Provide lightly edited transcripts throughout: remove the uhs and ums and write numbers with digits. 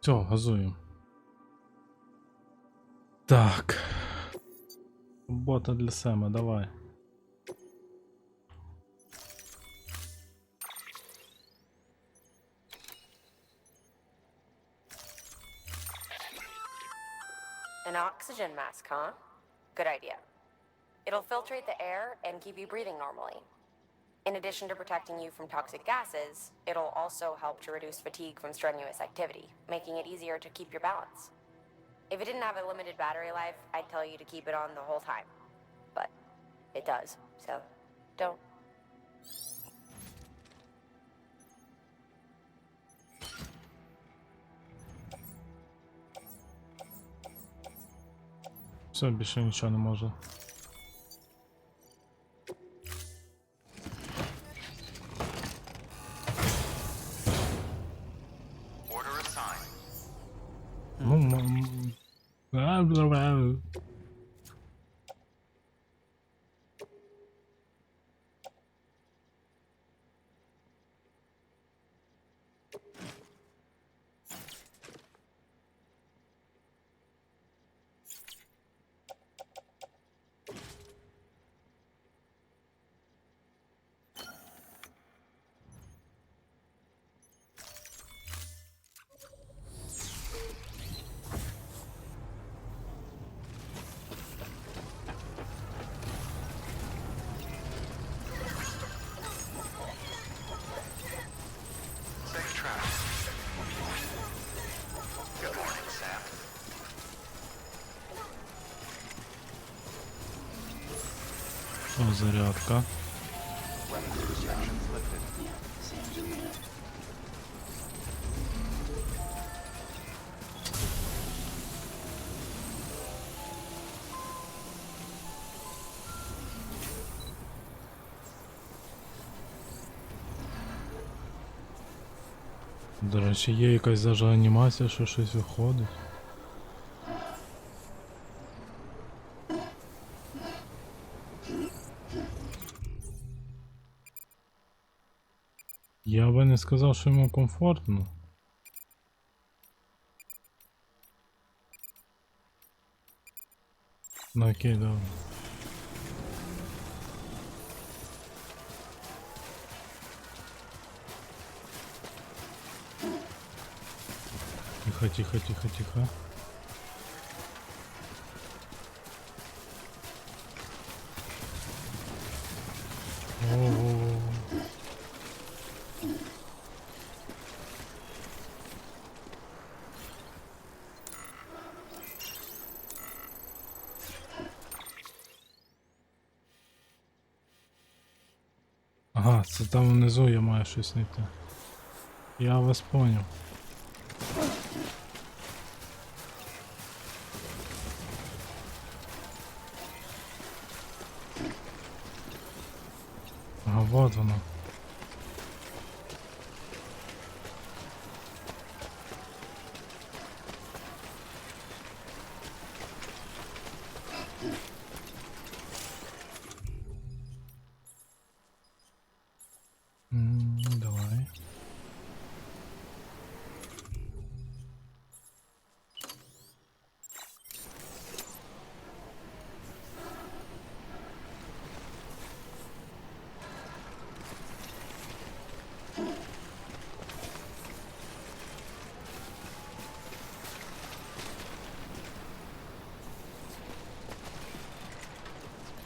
Все, газуємо. Так. Робота для Сема, давай. An oxygen mask, huh? Good idea. It'll filtrate the air and keep you breathing normally. In addition to protecting you from toxic gases, it'll also help to reduce fatigue from strenuous activity, making it easier to keep your balance. If it didn't have a limited battery life, I'd tell you to keep it on the whole time. But it does, so don't. Все, більше нічого не можу. О, зарядка. До речі, є якась даже анімація, що щось виходить. Я би не сказав, що йому комфортно. Ну окей, давай. Тихо, тихо, тихо, тихо. О-о-о. Ага, це там внизу я маю щось знайти. Я вас понял. Ага, вот воно. Давай.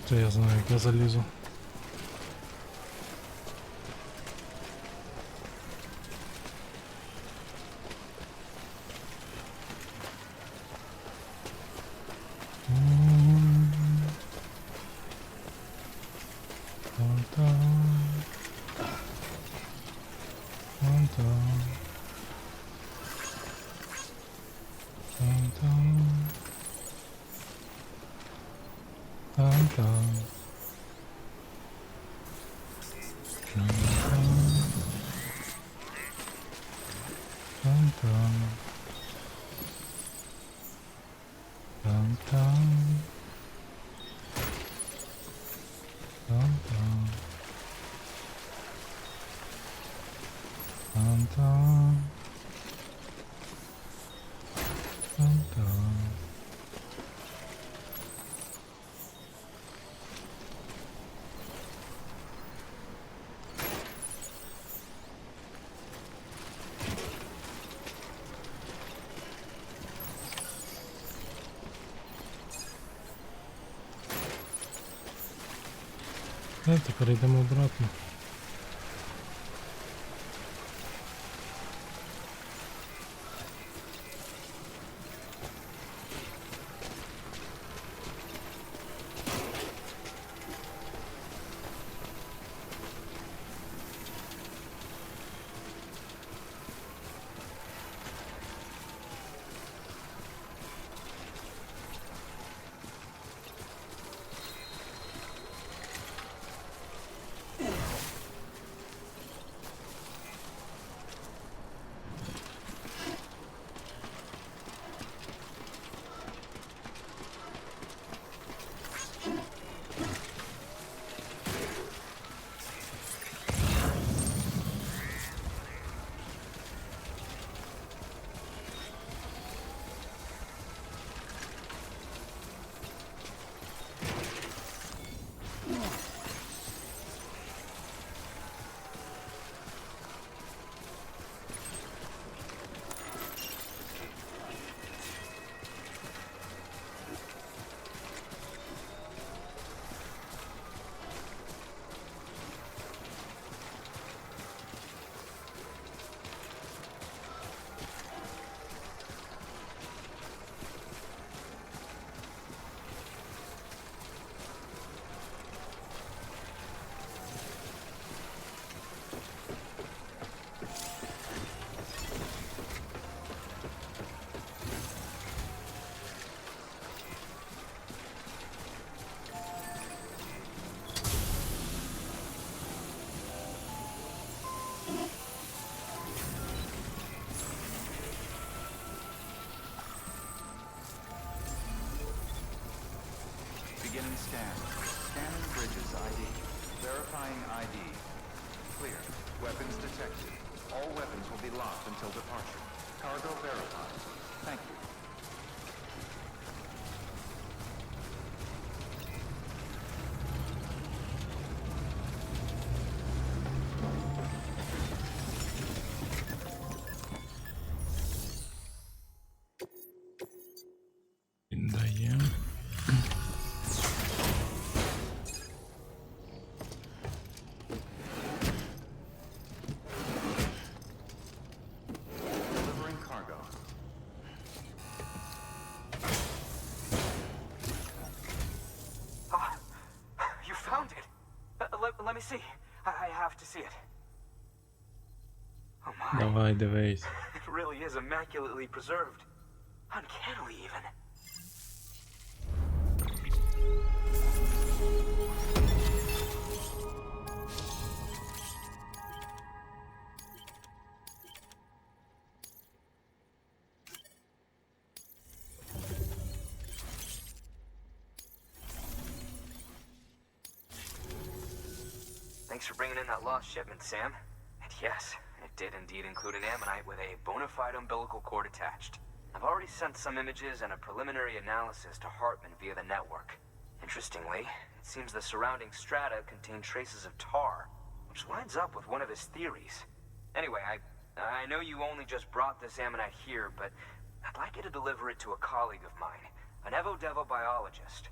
Це я знаю, як я залізу. Тепер йдемо обратно. Beginning scan. Scanning bridges ID. Verifying ID. Clear. Weapons detected. All weapons will be locked until departure. Cargo verified. Thank you. Віддаємо. Delivering cargo. Ah, you found it. Let me see. I have to see it. Oh my. Давай, дивись. It really is immaculately preserved. Uncannily even. Thanks for bringing in that lost shipment, Sam. And yes, it did indeed include an ammonite with a bona fide umbilical cord attached. I've already sent some images and a preliminary analysis to Hartman via the network. Interestingly, it seems the surrounding strata contain traces of tar, which lines up with one of his theories. Anyway, I know you only just brought this ammonite here, but I'd like you to deliver it to a colleague of mine, an Evo-Devo biologist.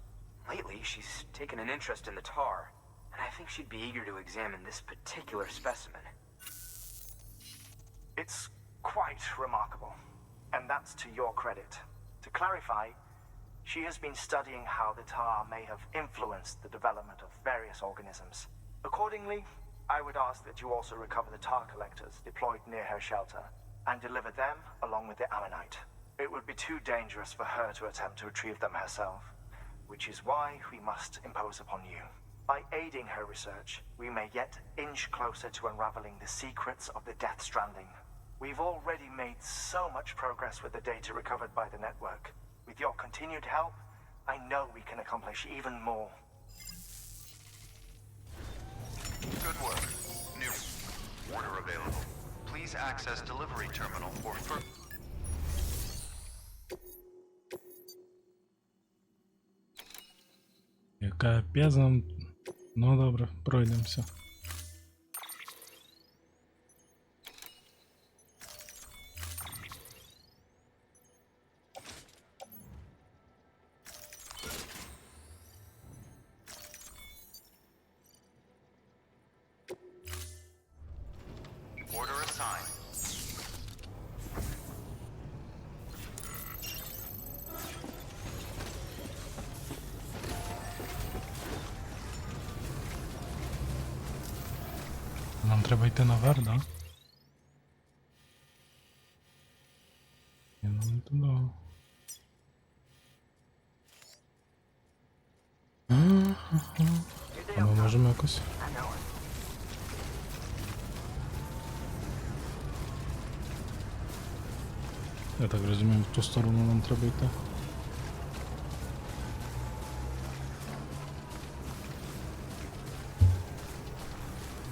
Lately, she's taken an interest in the tar, and I think she'd be eager to examine this particular specimen. It's quite remarkable, and that's to your credit. To clarify, she has been studying how the tar may have influenced the development of various organisms. Accordingly, I would ask that you also recover the tar collectors deployed near her shelter and deliver them along with the ammonite. It would be too dangerous for her to attempt to retrieve them herself, which is why we must impose upon you. By aiding her research, we may yet inch closer to unraveling the secrets of the Death Stranding. We've already made so much progress with the data recovered by the network. With your continued help, I know we can accomplish even more. Good work. New order available. Please access delivery terminal for further. Яка п'язна. Ну добре, пройдемося. треба йти наверх, да? Ні, ну не туди. А ми можемо якось? Я так розумію, в ту сторону нам треба йти.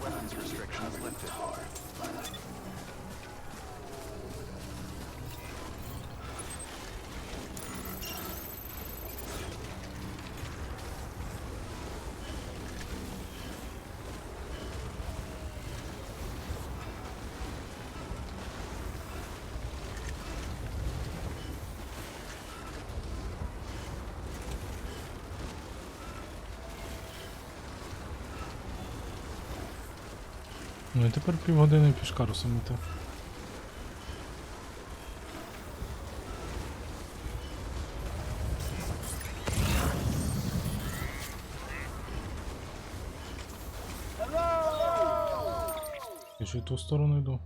Weapons restrictions lifted. Ну і тепер півгодини пішка розсуміти. Я ще й ту сторону йду.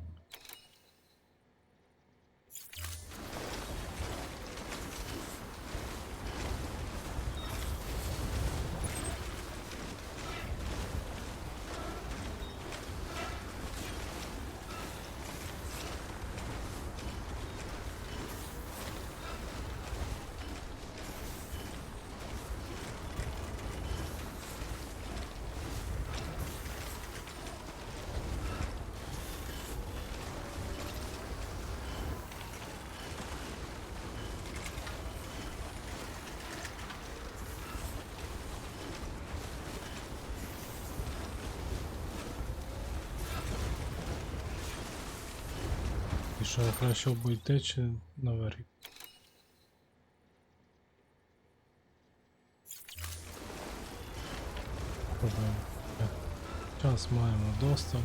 І що, краще обійти чи наверх? Час маємо доступ.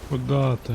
Куда ти?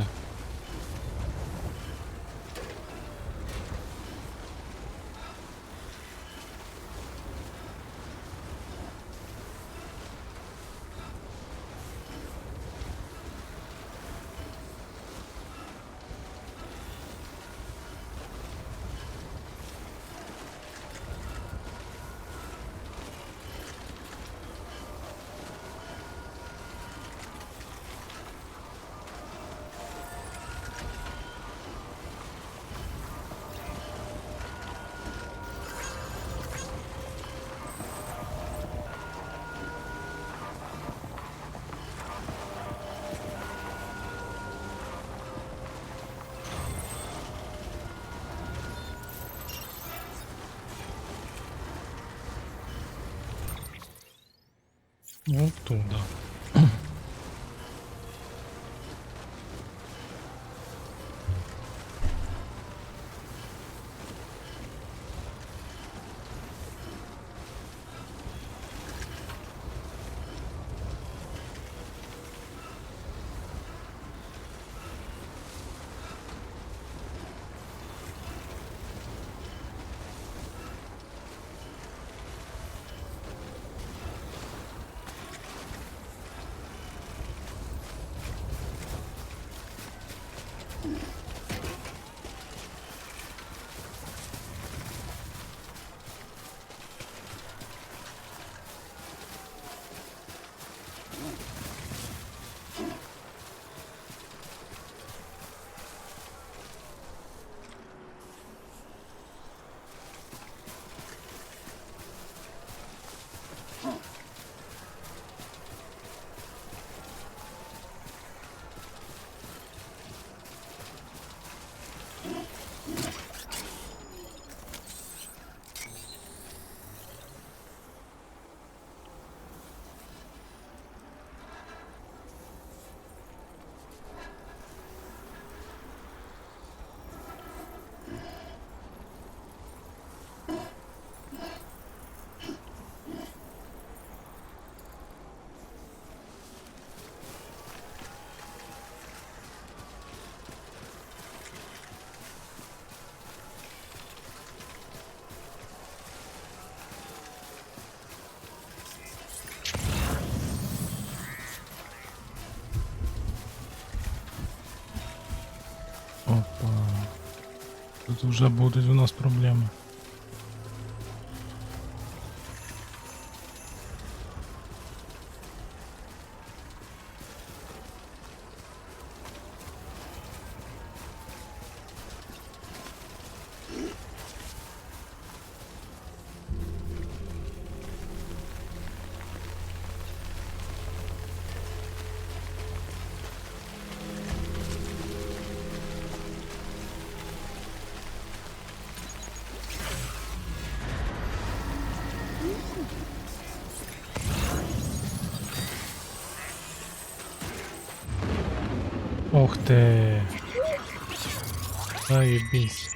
Вот туда. Опа. Тут вже будуть у нас проблеми. Ох ти. Заєбісь.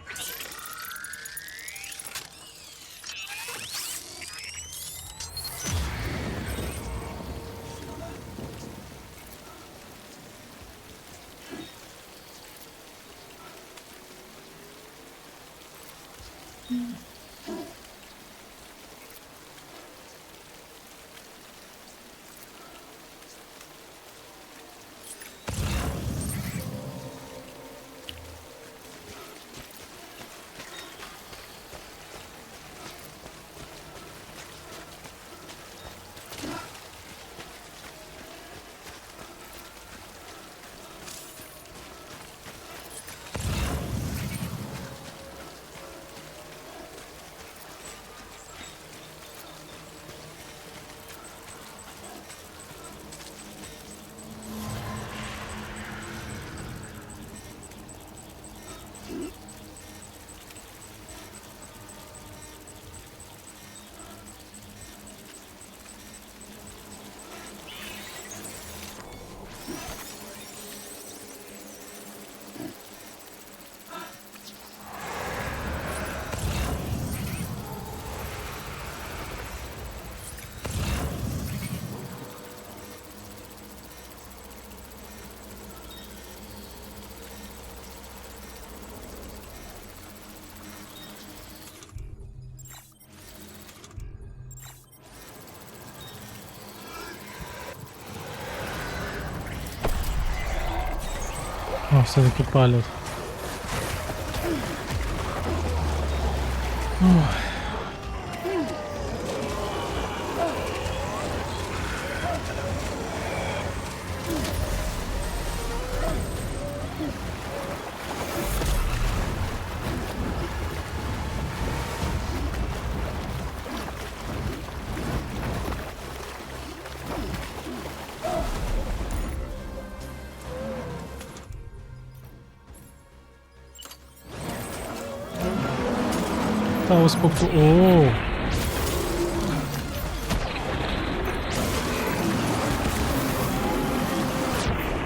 О, все-таки палят. Ой. Та успоко... Ооо!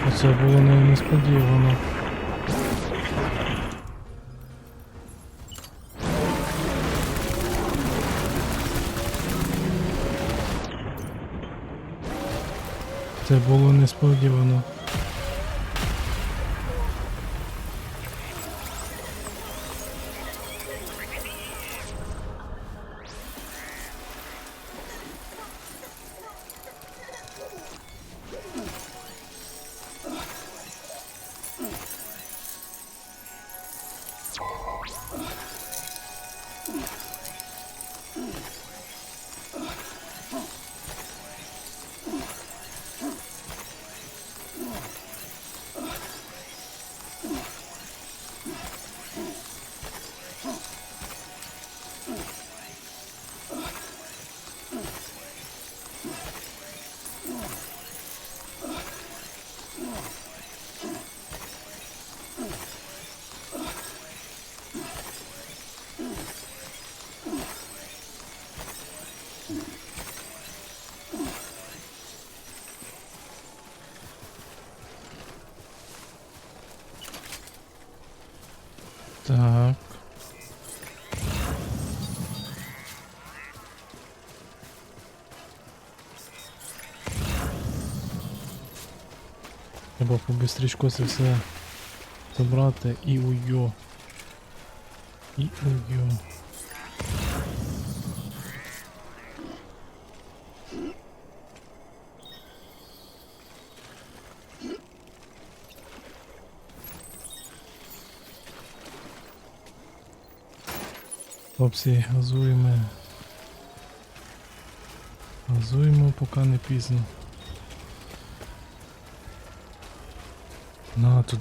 Оце було несподівано. Це було несподівано. Так. Треба побистрічку це все забрати і уйо. І уйо. Хлопці, газуємо. Газуємо, поки не пізно. На, тут...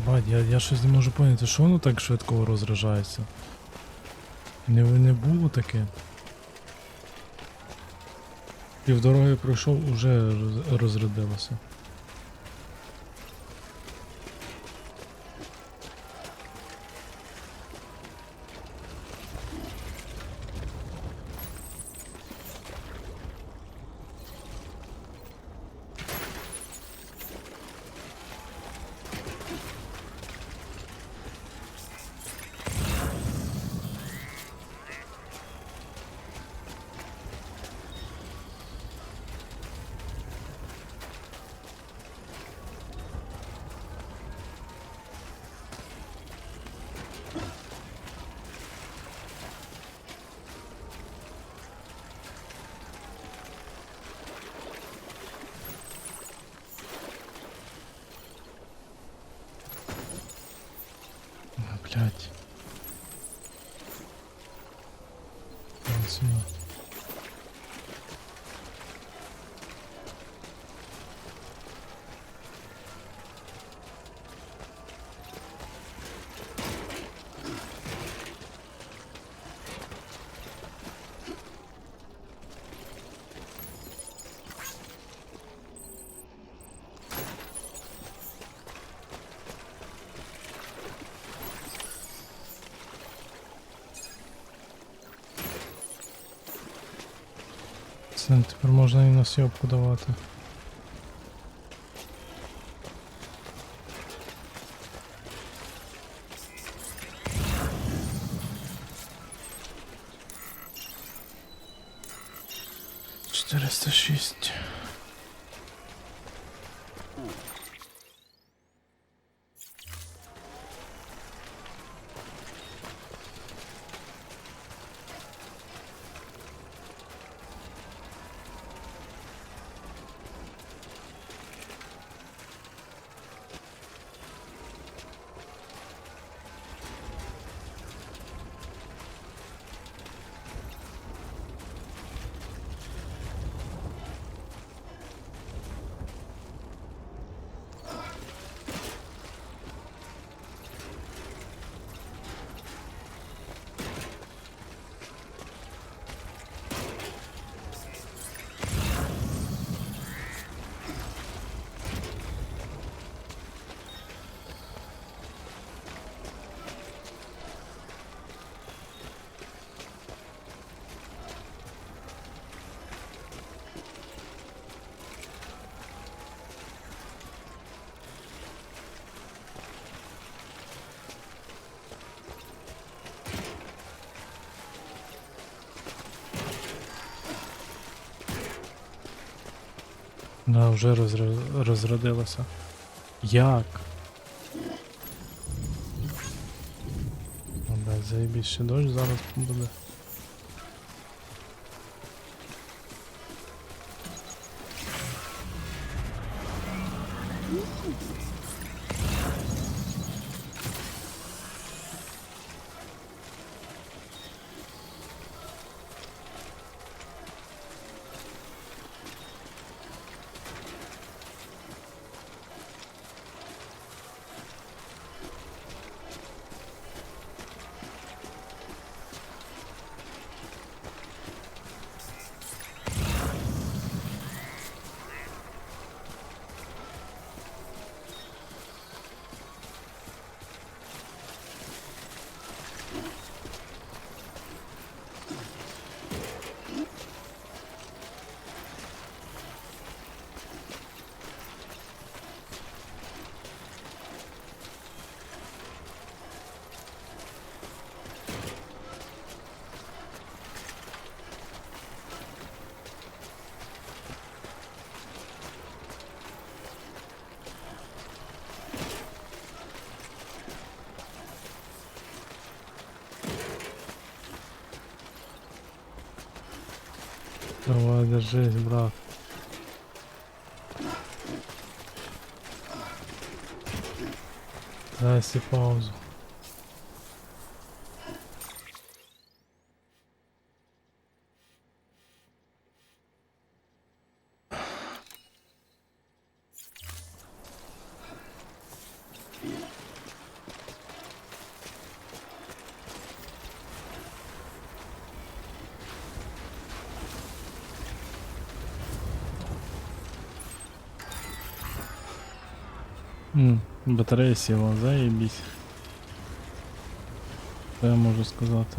Бать, я щось не можу поняти, що воно так швидко розряджається? Не було таке. Півдороги пройшов, уже розрядилося. Блять. Це тепер можна і на сьопку давати. «406». Да, вже розрядилося. Як? Блядь, заєбісь, ще дощ зараз буде. Давай, держись, брат. Дай себе паузу. Батарея сіла, заєбісь. Що я можу сказати?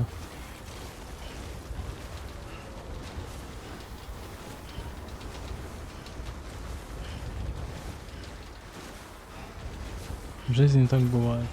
В жизни так бывает.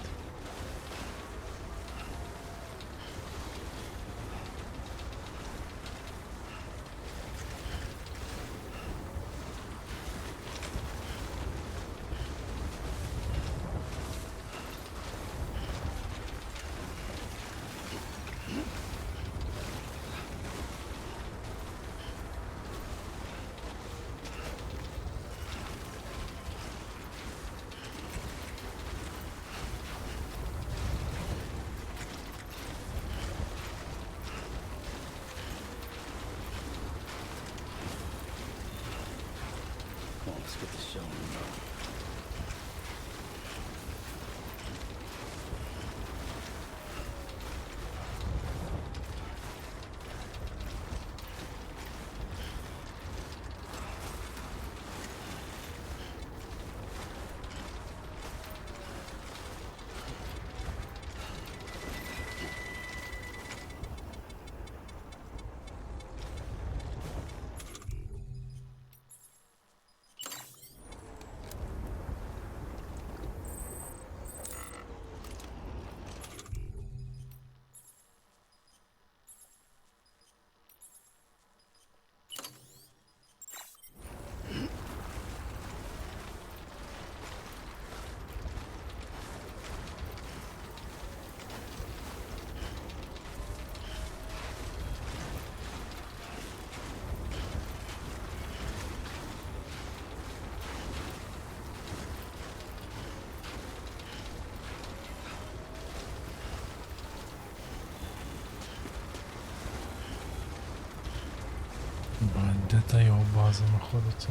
Де та його база знаходиться?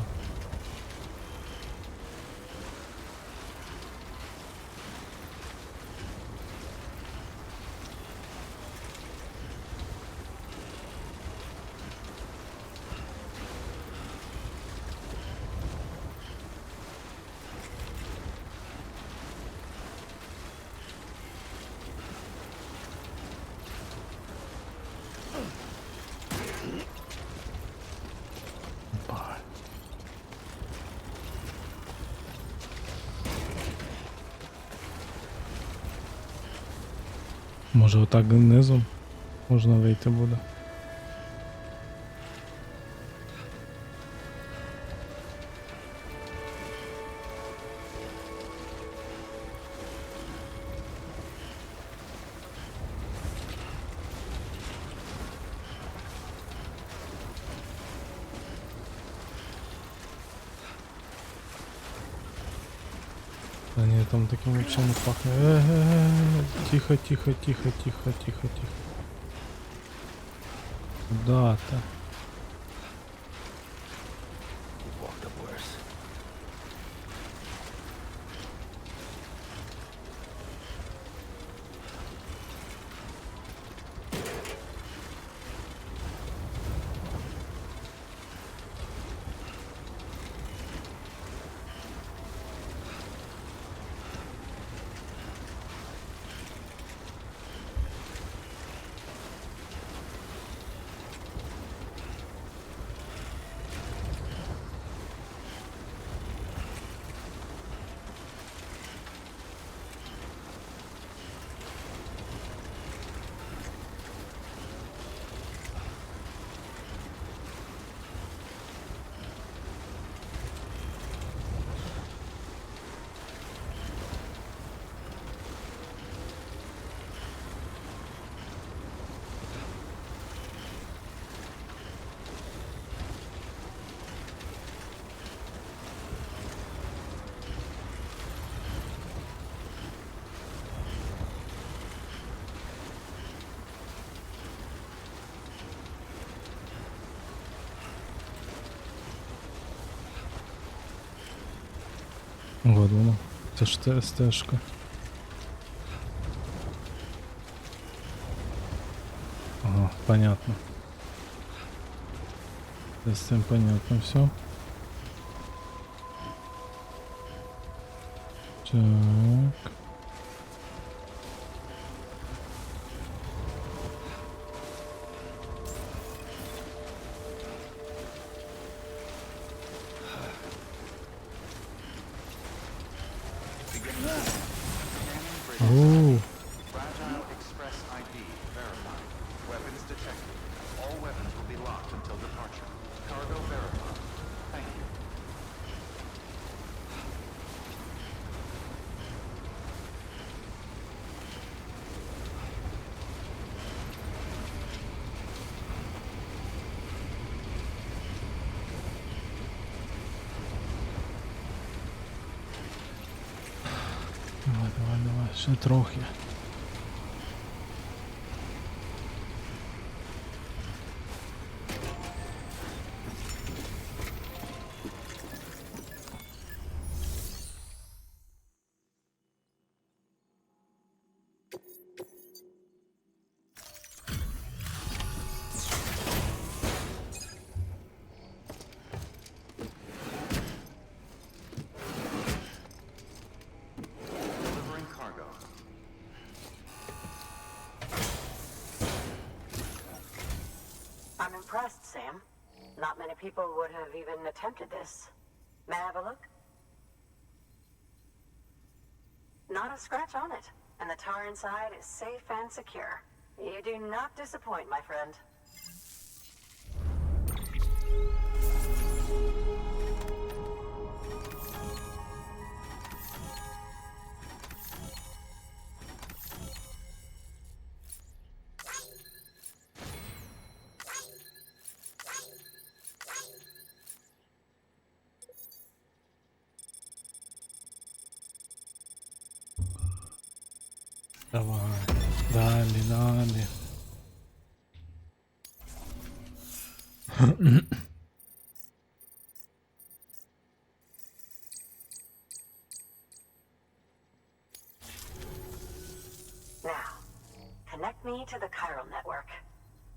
Може отак низом можна вийти буде. Та ні, там таким вообще не пахне. Тихо, тихо, тихо, тихо, тихо, тихо. Куда-то. Вот воно. Це ж стежка. Ага, понятно. С этим понятно все. Так. Оу. Fragile Express ID verified. Weapons detected. All weapons will be locked until departure. Cargo verified. Thank you. Давай, ще трохи. Delivering cargo. I'm impressed, Sam. Not many people would have even attempted this. May I have a look? Not a scratch on it, and the tar inside is safe and secure. You do not disappoint, my friend. Давай. Далі. Now, connect me to the chiral network.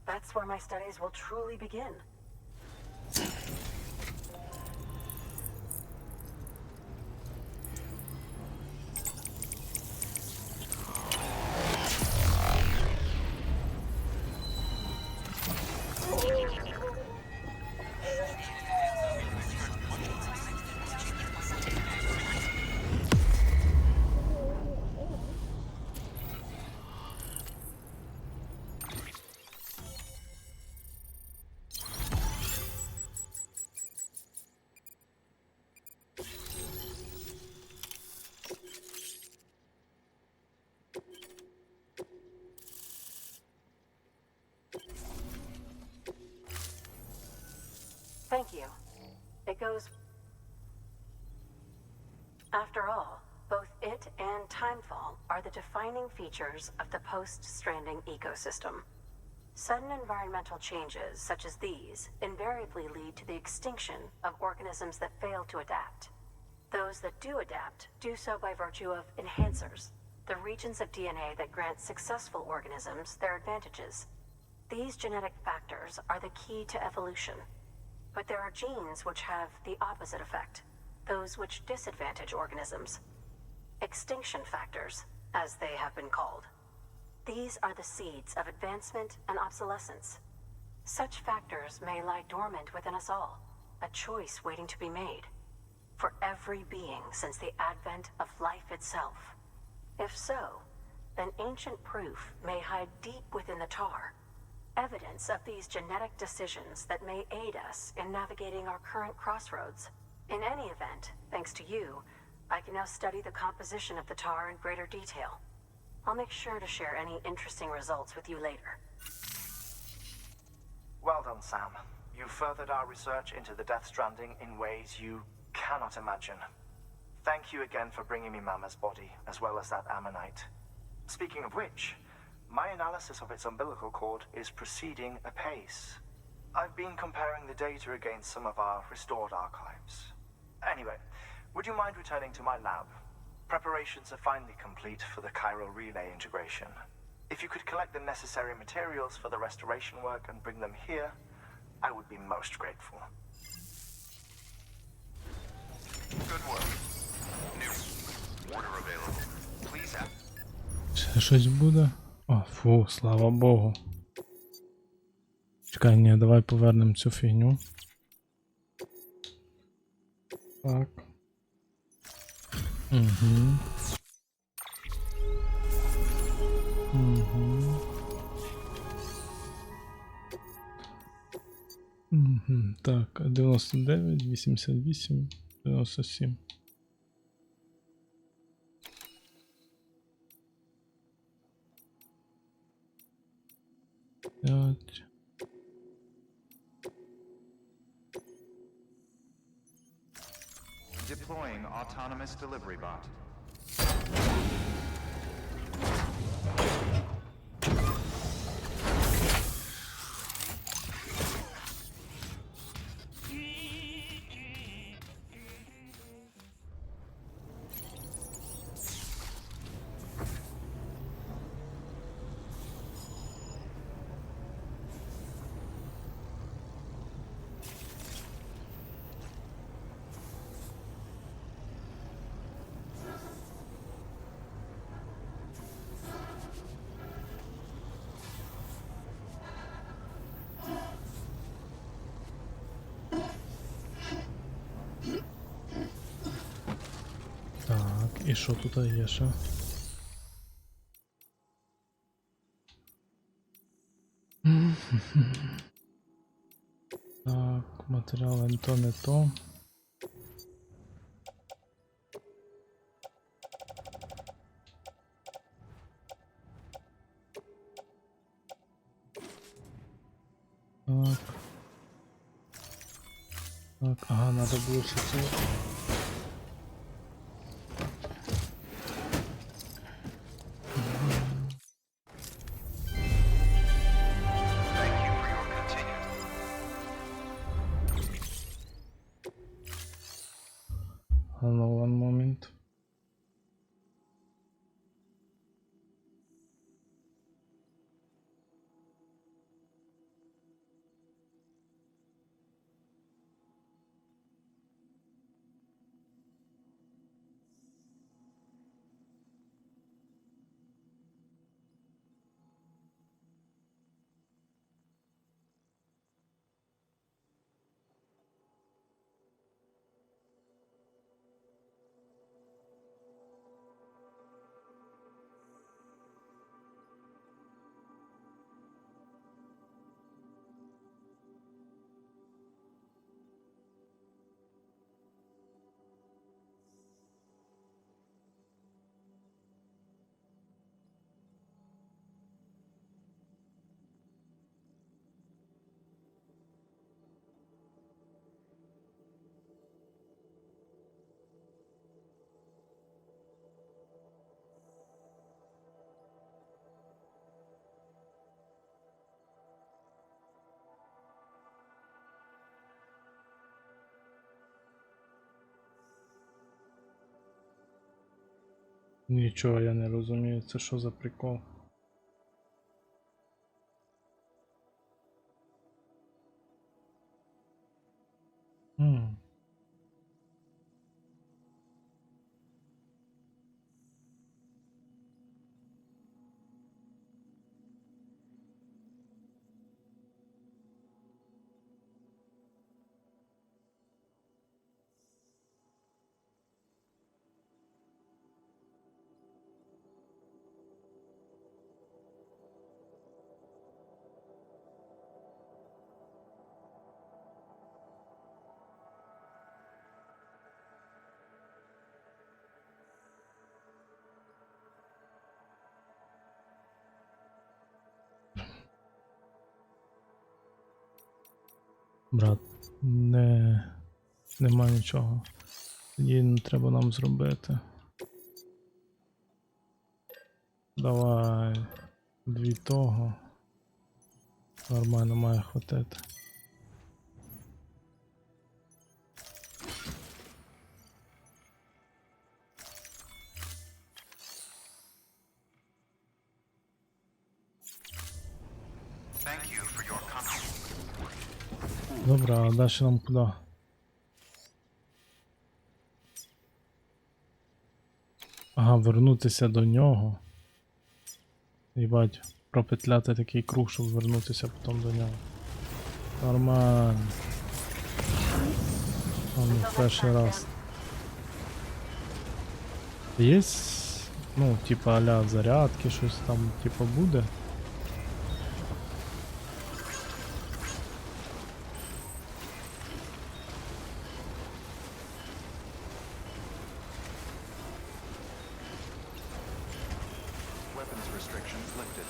That's where my studies will truly begin. Thank you. It goes... After all, both it and timefall are the defining features of the post-Stranding ecosystem. Sudden environmental changes such as these invariably lead to the extinction of organisms that fail to adapt. Those that do adapt do so by virtue of enhancers, the regions of DNA that grant successful organisms their advantages. These genetic factors are the key to evolution. But there are genes which have the opposite effect, those which disadvantage organisms. Extinction factors, as they have been called. These are the seeds of advancement and obsolescence. Such factors may lie dormant within us all, a choice waiting to be made. For every being since the advent of life itself. If so, then ancient proof may hide deep within the tar. Evidence of these genetic decisions that may aid us in navigating our current crossroads. In any event, thanks to you, I can now study the composition of the tar in greater detail. I'll make sure to share any interesting results with you later. Well done, Sam. You furthered our research into the Death Stranding in ways you cannot imagine. Thank you again for bringing me Mama's body, as well as that ammonite. Speaking of which, my analysis of its umbilical cord is proceeding apace. I've been comparing the data against some of our restored archives. Anyway, would you mind returning to my lab? Preparations are finally complete for the chiral relay integration. If you could collect the necessary materials for the restoration work and bring them here, I would be most grateful. Good work. New. Order available. Please have. Ще щось буде? О, фу, слава Богу. Чекай, ні, давай повернемо цю фігню. Так. Угу. Угу. Угу. Так, 99, 88, 97. П'ять. Deploying autonomous delivery bot. Так, і що тут є ще? Так, матеріал не то, не то. Так. Так, ага, надо було ще це. Thank you for your continued. Hello, one moment. Нічого я не розумію, це що за прикол? Брат, нема нічого. Тоді не треба нам зробити. Давай 2 того. Нормально має хватити. Thank you for your contribution. Добре, а далі нам куди? Ага, вернутися до нього. Їбать, пропетляти такий круг, щоб вернутися потім до нього. Нормально. Он перший раз. Є, ну, типа а-ля зарядки, щось там, типа буде. Weapons restrictions lifted.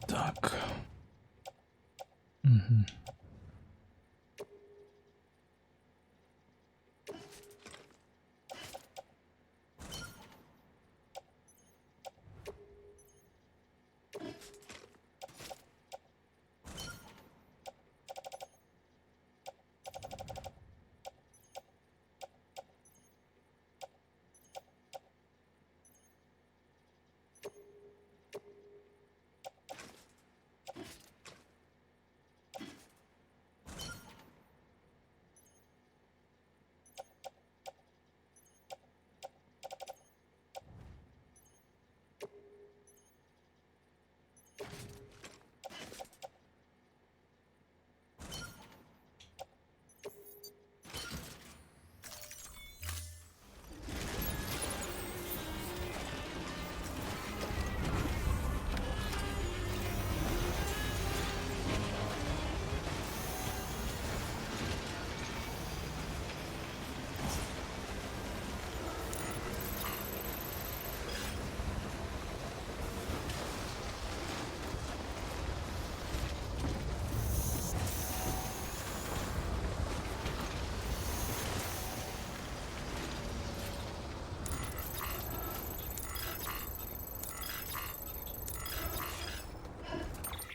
Так. Угу.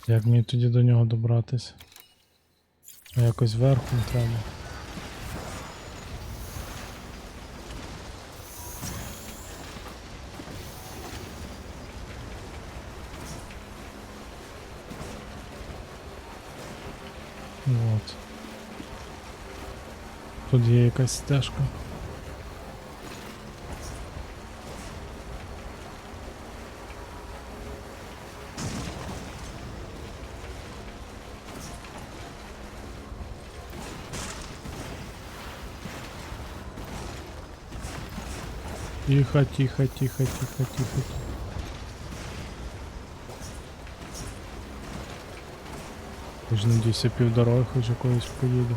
Як мені тоді до нього добратись? А якось верхом треба. Вот. Тут є якась стежка. Тихо, тихо, тихо, тихо, тихо. Я ж надіюся, півдороги хоч якоюсь поїду.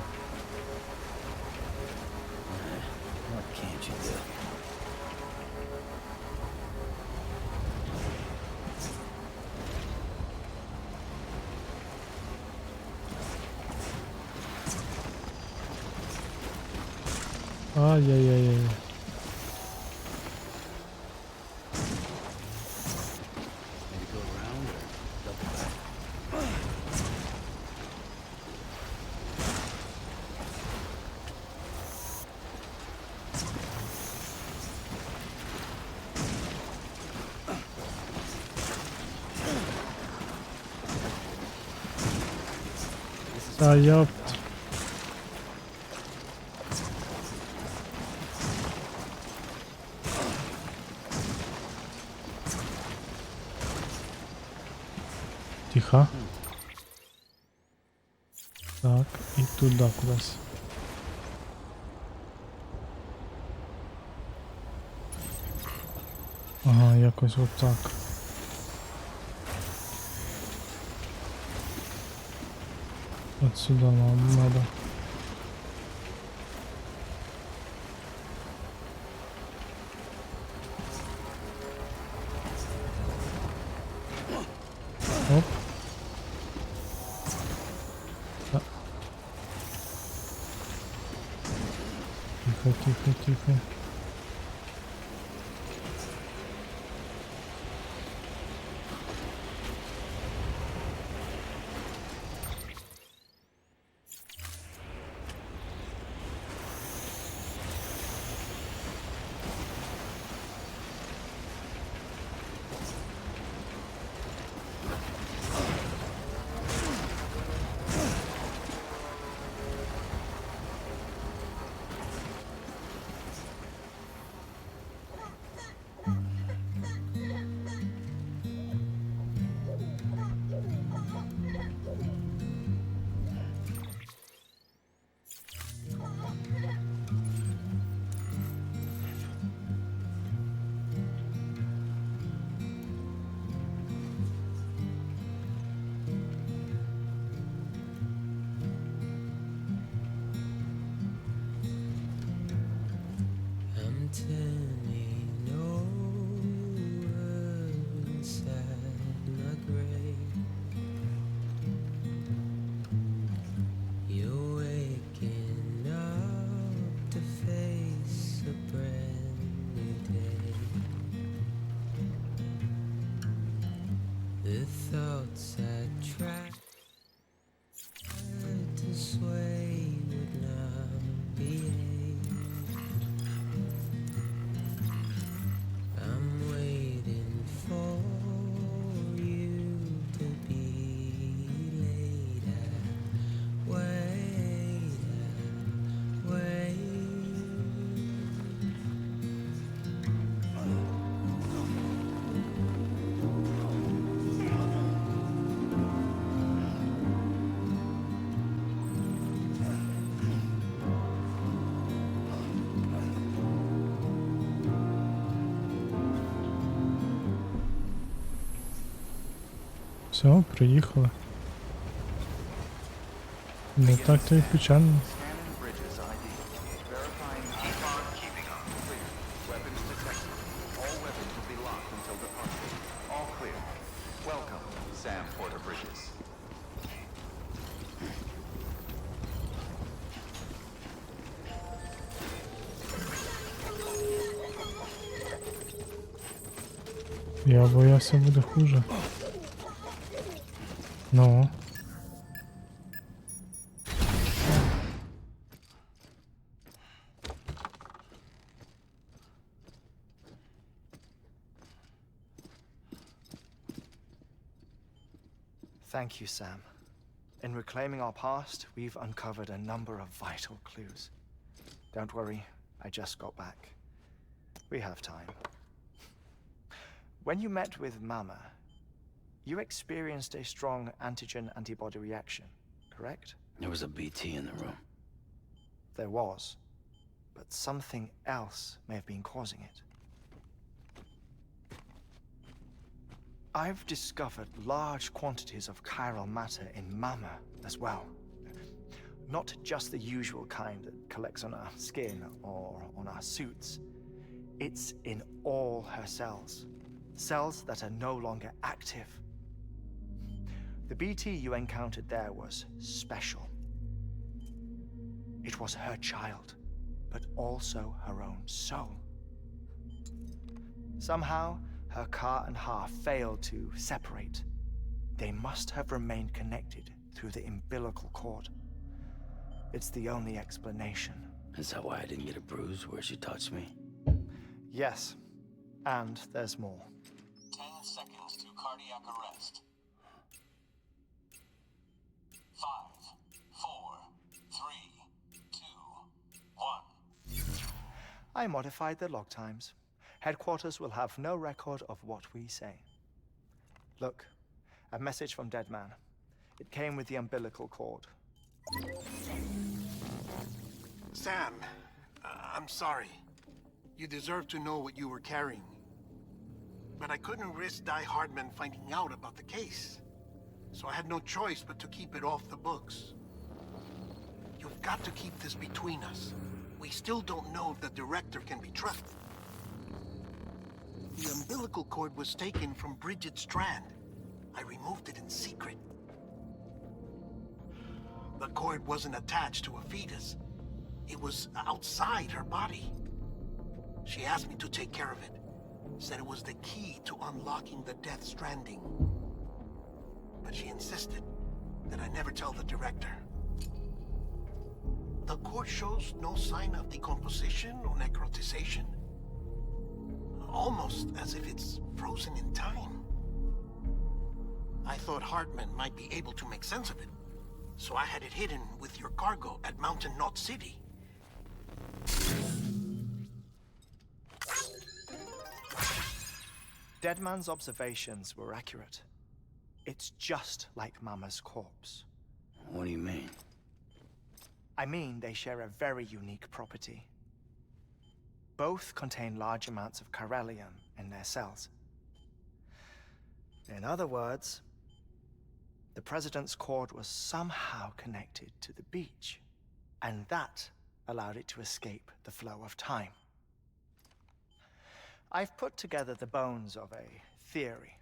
Ай-яй-яй-яй. Та ёпт. Тихо. Так, і туди кудись. Ага, якось отак. От сюди нам надо. Оп. Так. Тихо, тихо, тихо. The thoughts I tried to sway would not behave. I'm waiting for you to be later. Wait. Все, приїхали. Не так то й печально. Scanning bridges ID. Verifying keep on keeping on. Clear. Weapons detected. All weapons will be locked until departure. All clear. Welcome, Sam Porter Bridges. Я боявся, буде хуже. Ну. Thank you, Sam. In reclaiming our past, we've uncovered a number of vital clues. Don't worry, I just got back. We have time. When you met with Mama, you experienced a strong antigen-antibody reaction, correct? There was a BT in the room. There was, but something else may have been causing it. I've discovered large quantities of chiral matter in Mama as well. Not just the usual kind that collects on our skin or on our suits. It's in all her cells. Cells that are no longer active. The BT you encountered there was special. It was her child, but also her own soul. Somehow, her car and half failed to separate. They must have remained connected through the umbilical cord. It's the only explanation. Is that why I didn't get a bruise where she touched me? Yes, and there's more. 10 seconds to cardiac arrest. 5, 4, 3, 2, 1. I modified the log times. Headquarters will have no record of what we say. Look, a message from Dead Man. It came with the umbilical cord. Sam, I'm sorry. You deserve to know what you were carrying. But I couldn't risk Die Hardman finding out about the case. So I had no choice but to keep it off the books. You've got to keep this between us. We still don't know if the director can be trusted. The umbilical cord was taken from Bridget Strand. I removed it in secret. The cord wasn't attached to a fetus. It was outside her body. She asked me to take care of it. Said it was the key to unlocking the Death Stranding. But she insisted that I never tell the director. The cord shows no sign of decomposition or necrotization. Almost as if it's frozen in time. I thought Hartman might be able to make sense of it, so I had it hidden with your cargo at Mountain Knot City. Deadman's observations were accurate. It's just like Mama's corpse. What do you mean? I mean, they share a very unique property. Both contain large amounts of chiralium in their cells. In other words, the President's cord was somehow connected to the beach, and that allowed it to escape the flow of time. I've put together the bones of a theory.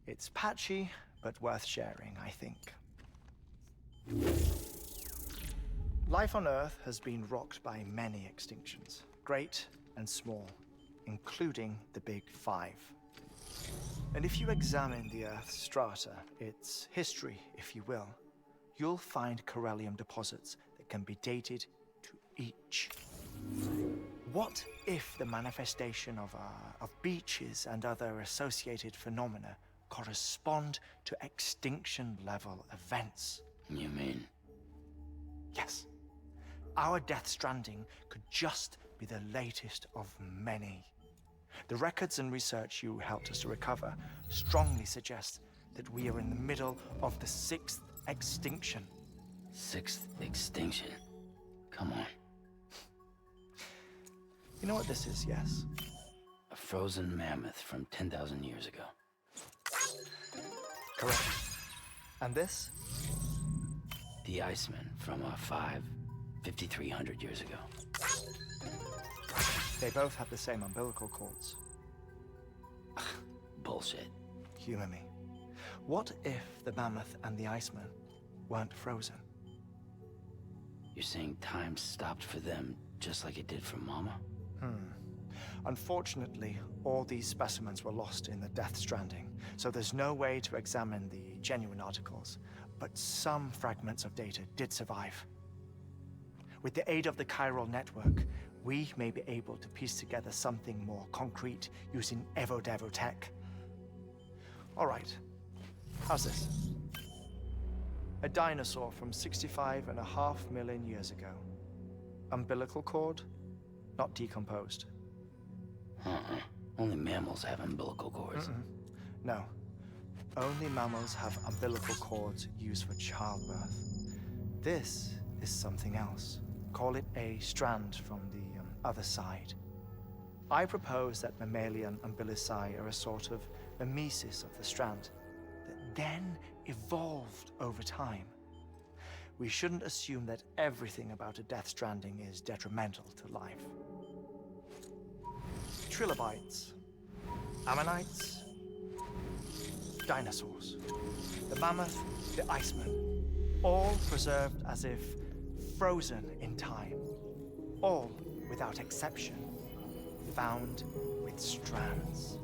It's patchy, but worth sharing, I think. Life on Earth has been rocked by many extinctions, great and small, including the Big Five. And if you examine the Earth's strata, its history, if you will, you'll find corallium deposits that can be dated to each. What if the manifestation of beaches and other associated phenomena correspond to extinction-level events? You mean? Yes. Our Death Stranding could just be the latest of many. The records and research you helped us to recover strongly suggest that we are in the middle of the 6th extinction. 6th extinction? Come on. You know what this is, yes? A frozen mammoth from 10,000 years ago. Correct. And this? The Iceman from 5,300 years ago. They both have the same umbilical cords. Bullshit. Humor me. What if the mammoth and the Iceman weren't frozen? You're saying time stopped for them just like it did for Mama? Unfortunately, all these specimens were lost in the Death Stranding, so there's no way to examine the genuine articles, but some fragments of data did survive. With the aid of the chiral network, we may be able to piece together something more concrete using Evo-Devo tech. All right, how's this? A dinosaur from 65.5 million years ago. Umbilical cord, not decomposed. Only mammals have umbilical cords. No, only mammals have umbilical cords used for childbirth. This is something else. Call it a strand from the other side. I propose that mammalian umbilici are a sort of mimesis of the strand that then evolved over time. We shouldn't assume that everything about a Death Stranding is detrimental to life. Trilobites, ammonites, dinosaurs, the mammoth, the Iceman, all preserved as if frozen in time, all without exception, found with strands,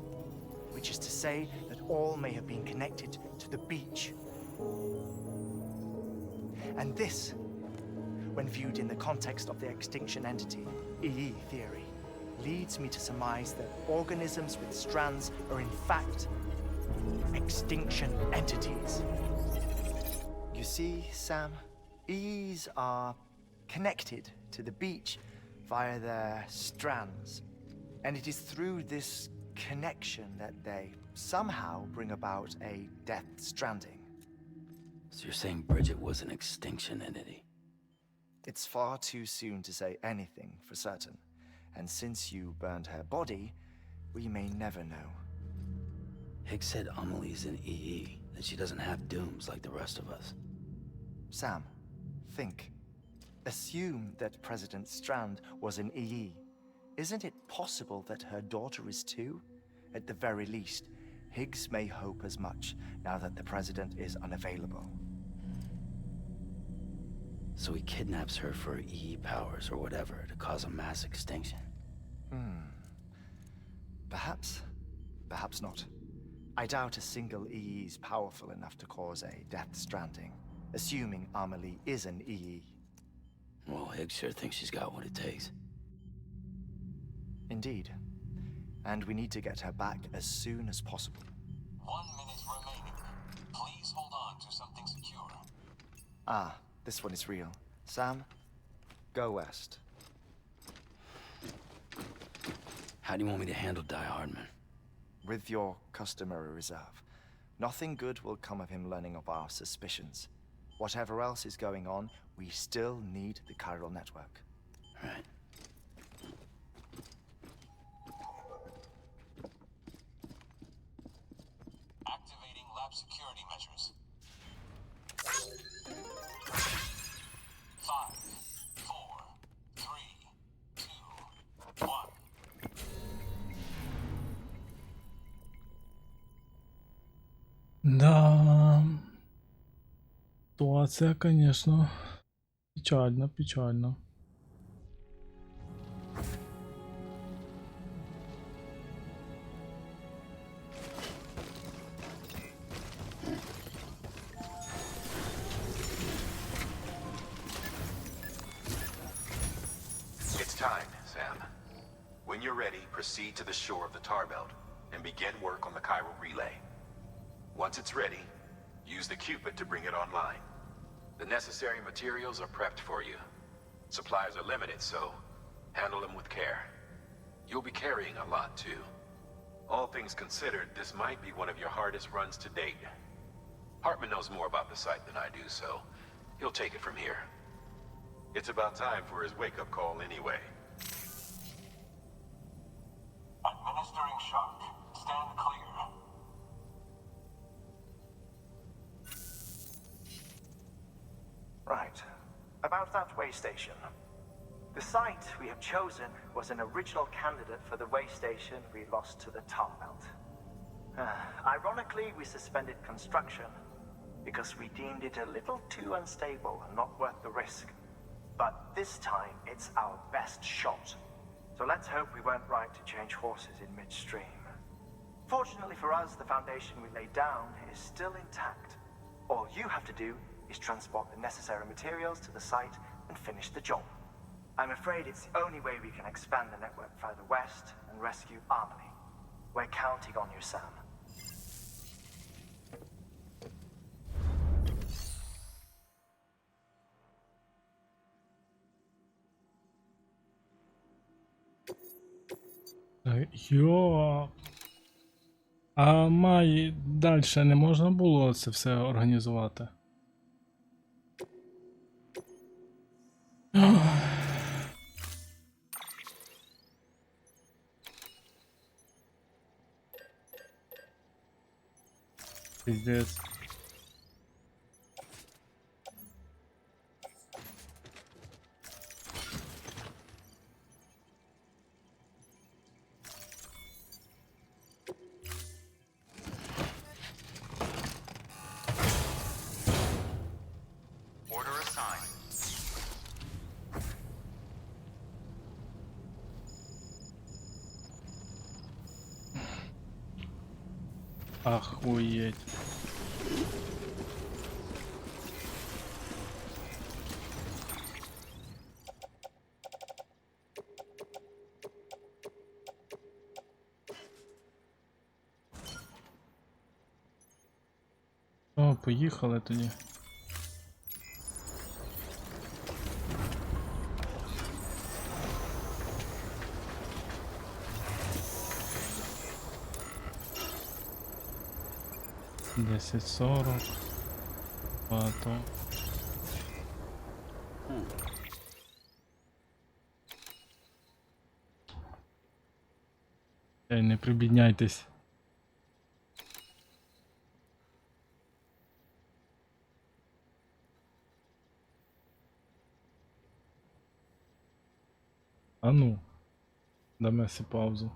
which is to say that all may have been connected to the beach. And this, when viewed in the context of the extinction entity, EE theory, leads me to surmise that organisms with strands are in fact extinction entities. You see, Sam, EEs are connected to the beach via their strands, and it is through this connection that they somehow bring about a Death Stranding. So you're saying Bridget was an extinction entity? It's far too soon to say anything for certain, and since you burned her body, we may never know. Higgs said Amelie's an EE, that she doesn't have dooms like the rest of us. Sam, think. Assume that President Strand was an EE. Isn't it possible that her daughter is too? At the very least, Higgs may hope as much now that the president is unavailable. So he kidnaps her for EE powers or whatever to cause a mass extinction. Perhaps. Perhaps not. I doubt a single EE is powerful enough to cause a Death Stranding, assuming Amelie is an EE. Well, Higgs sure thinks she's got what it takes. Indeed. And we need to get her back as soon as possible. 1 minute remaining. Please hold on to something secure. Ah, this one is real. Sam, go west. How do you want me to handle Die Hardman? With your customary reserve. Nothing good will come of him learning of our suspicions. Whatever else is going on, we still need the chiral network. Right. Activating lab security measures. 5, 4, 3, 2, 1. Да. Ситуація, конечно, печальна, печальна. When you're ready, proceed to the shore of the tar belt and begin work on the chiral relay. Once it's ready, use the Cupid to bring it online. The necessary materials are prepped for you. Supplies are limited, so handle them with care. You'll be carrying a lot, too. All things considered, this might be one of your hardest runs to date. Hartman knows more about the site than I do, so he'll take it from here. It's about time for his wake-up call anyway. Administering shock. Stand clear. Right. About that way station. The site we have chosen was an original candidate for the way station we lost to the tar belt. Ironically, we suspended construction because we deemed it a little too unstable and not worth the risk. But this time, it's our best shot. So let's hope we weren't right to change horses in midstream. Fortunately for us, the foundation we laid down is still intact. All you have to do is transport the necessary materials to the site and finish the job. I'm afraid it's the only way we can expand the network further west and rescue Amelie. We're counting on you, Sam. Йо. А далі не можна було це все організувати? Пиздец. Order assigned. Охуеть. О, поїхали тоді. Десять 40. Багато. Ей, не прибідняйтесь. А ну, дамо си паузу.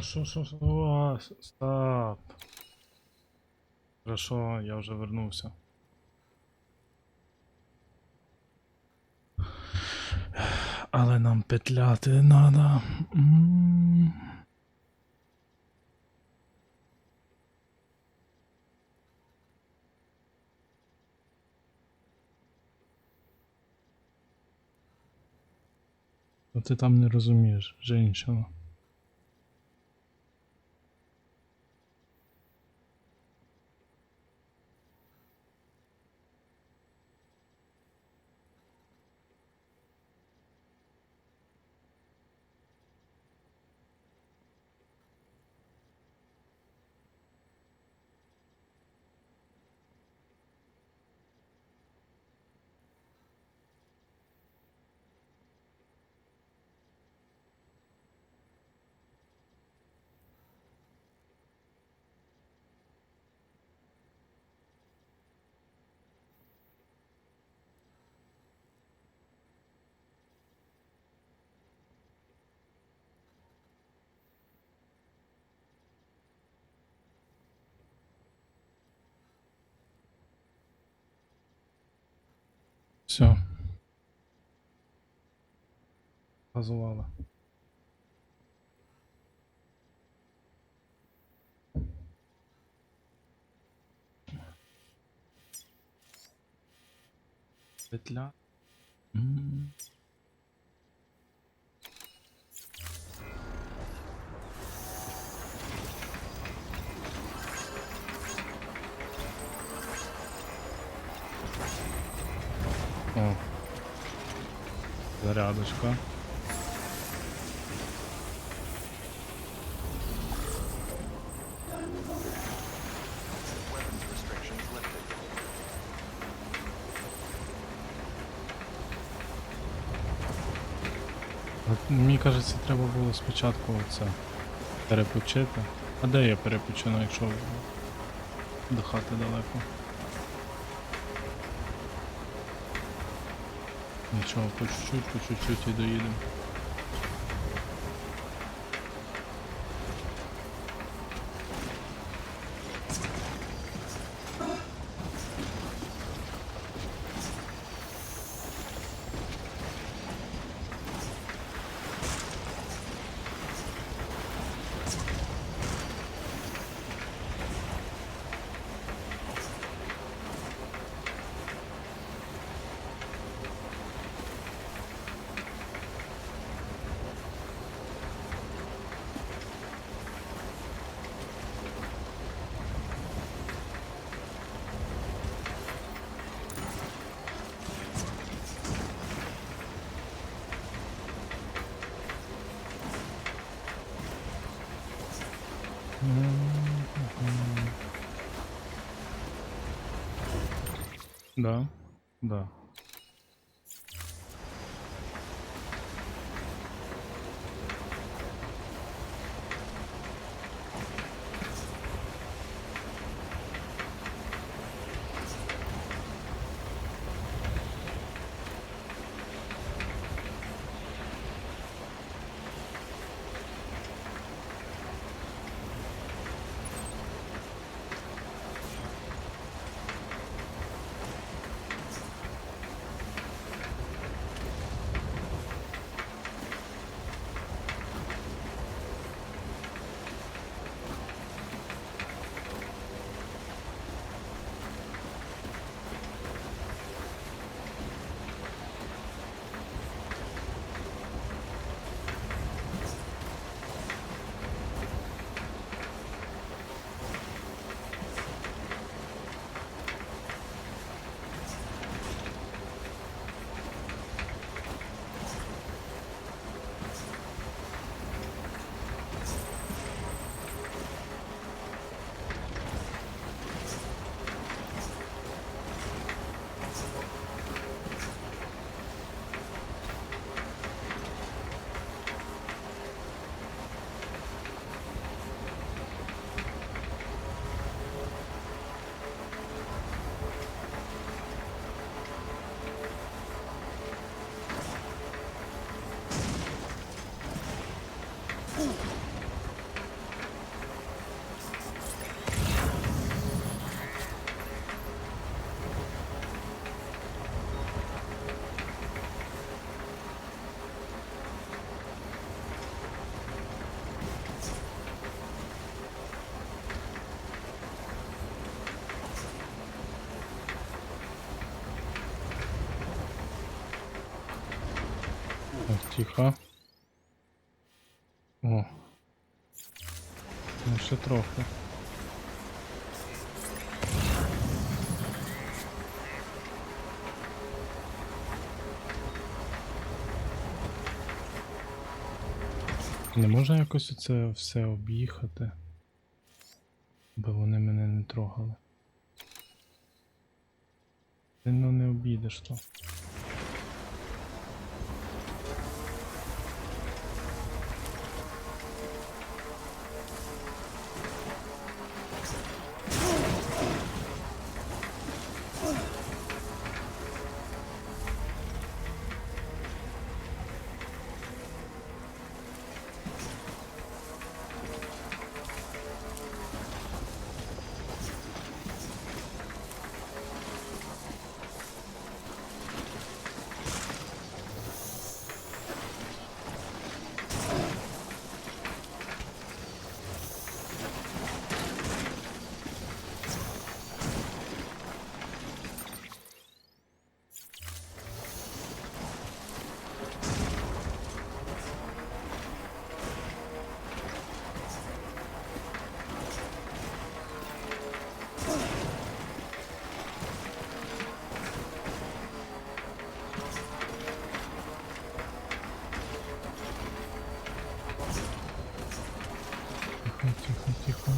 Що? О, стоп. Хорошо, я вже вернувся. Але нам петляти надо. А ти там не розумієш, женщина. Все. Газувала. Петля. О. Зарядочка. Weapons restrictions lifted. От, мені кажеться, треба було спочатку це перепочити. А де я перепочину, якщо до хати далеко? Нічого, по чуть-чуть і доїдемо. Да, да. Тихо. О. Ну ще трохи. Не можна якось оце все об'їхати, бо вони мене не трогали. Ти ну не обійдеш то. Тихо, тихо.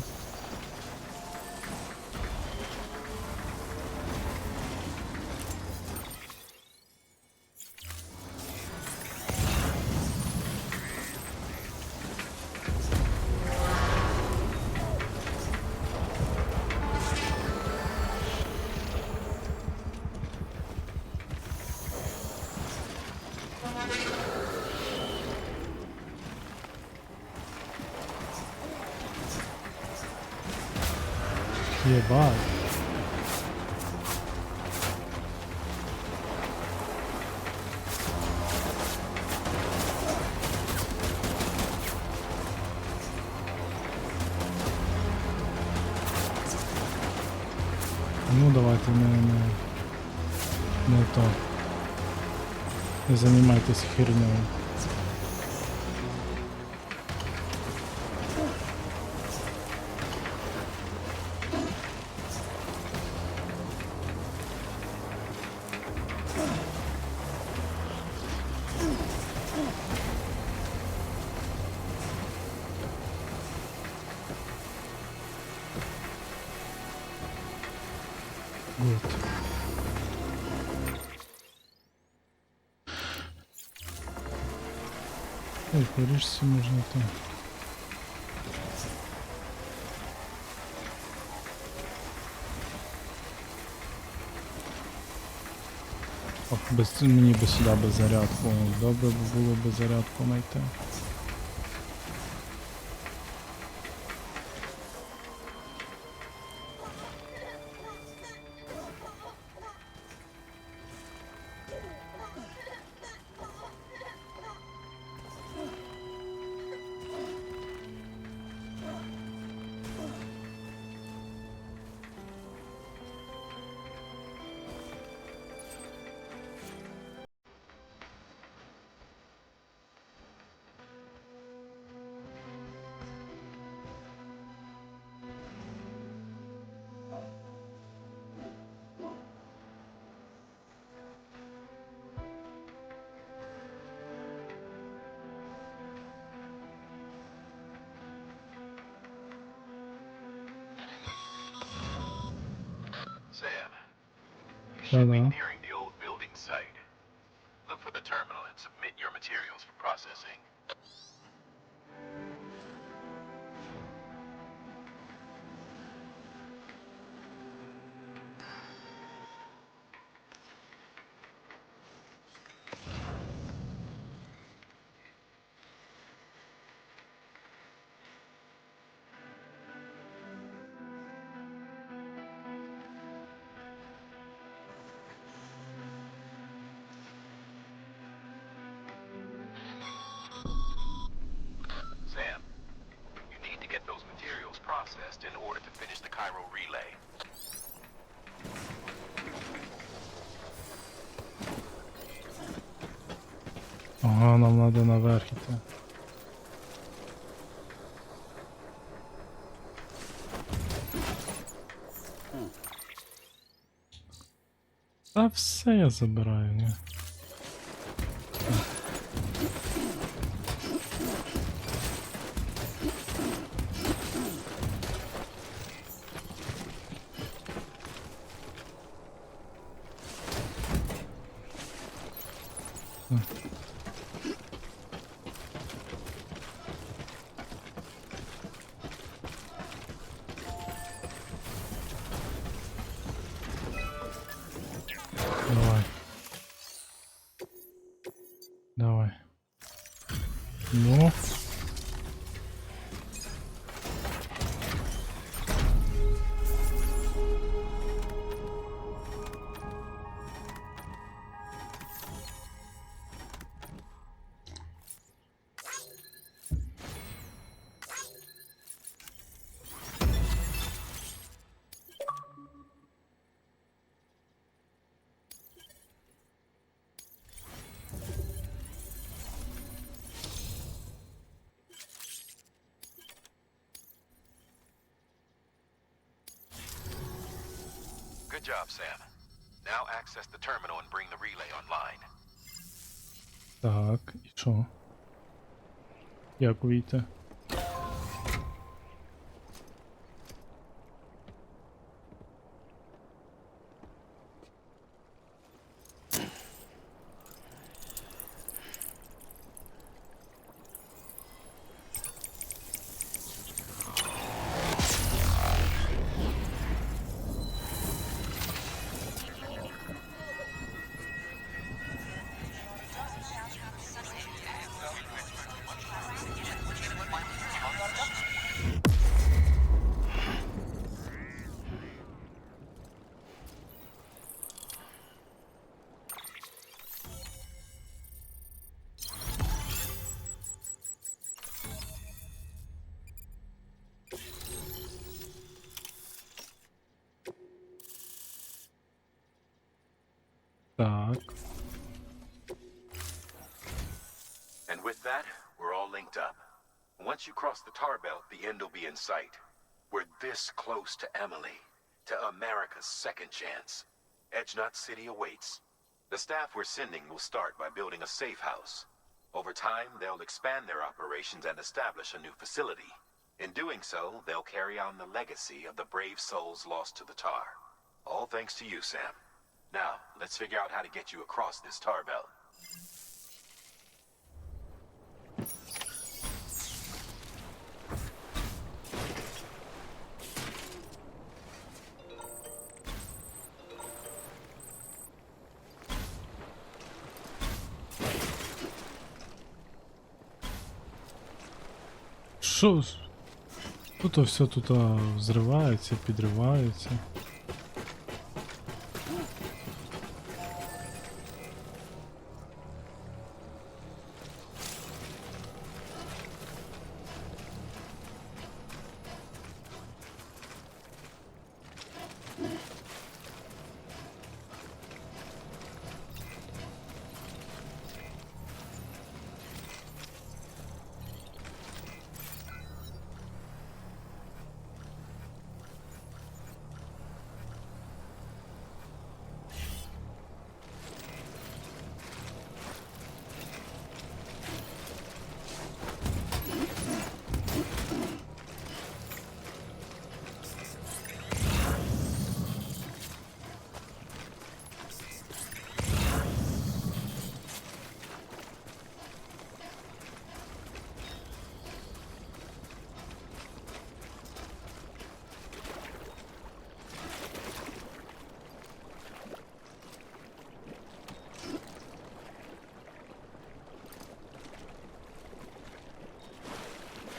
Єбать. Ну давайте не то. Не займайтесь хернёю. Good. Ой, поріжці можна там. Ох, мені би сюди без зарядку. Добре б було без зарядку знайти. Sam, you should be Hello. nearing the old building site. Look for the terminal and submit your materials for processing. Ага, нам надо наверх іти. Та все я забираю, ні. Давай. Давай. Ну. Good job, Sam. Now access the terminal and bring the relay online. Так, і що? Як вийти? Так. And with that, we're all linked up. Once you cross the tar belt, the end will be in sight. We're this close to Emily, to America's second chance. Edgenut City awaits. The staff we're sending will start by building a safe house. Over time, they'll expand their operations and establish a new facility. In doing so, they'll carry on the legacy of the brave souls lost to the tar. All thanks to you, Sam. Now, let's figure out how to get you across this tar belt. Що? Тут все тут взривається, підривається.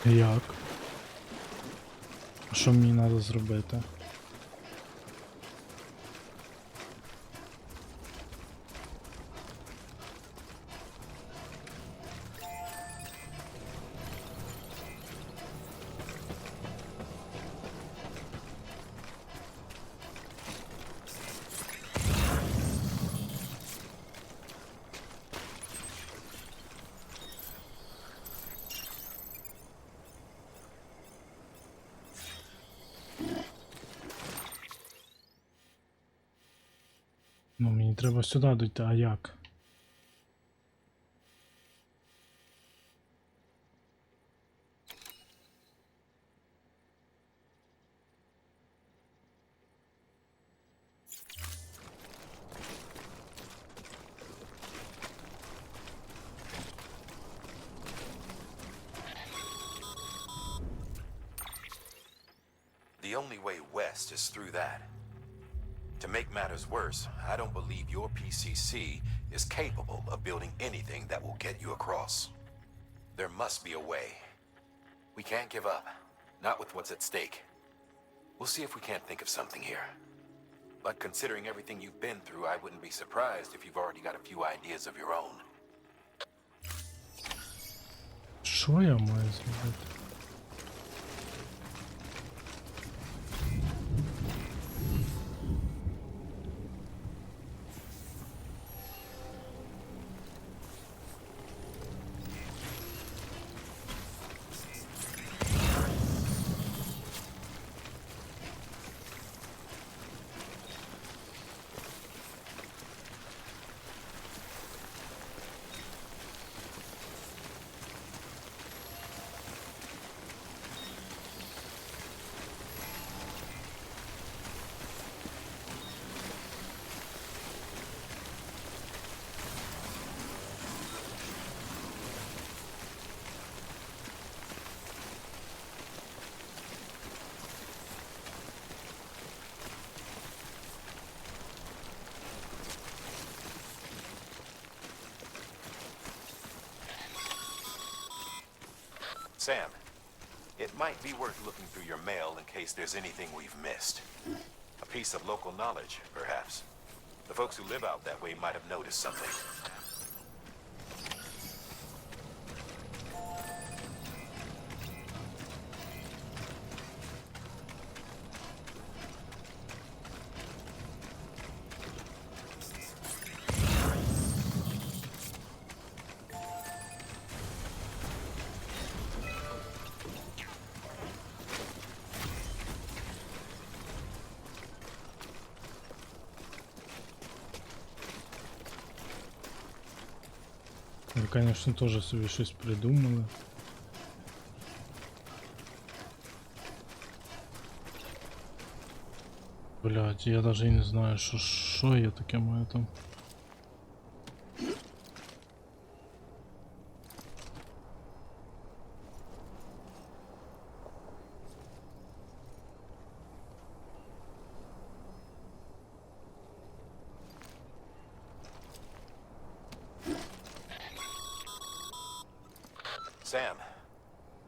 Як? Що мені треба зробити? Ну, мені треба сюди дойти, а як? The only way west is through that. To make matters worse, I don't believe your PCC is capable of building anything that will get you across. There must be a way. We can't give up, not with what's at stake. We'll see if we can't think of something here. But considering everything you've been through, I wouldn't be surprised if you've already got a few ideas of your own. Що я маю зробити? Sam, it might be worth looking through your mail in case there's anything we've missed. A piece of local knowledge, perhaps. The folks who live out that way might have noticed something. Ви, конечно, теж собі щось придумали. Блядь, я даже і не знаю, що я таке маю там. Sam,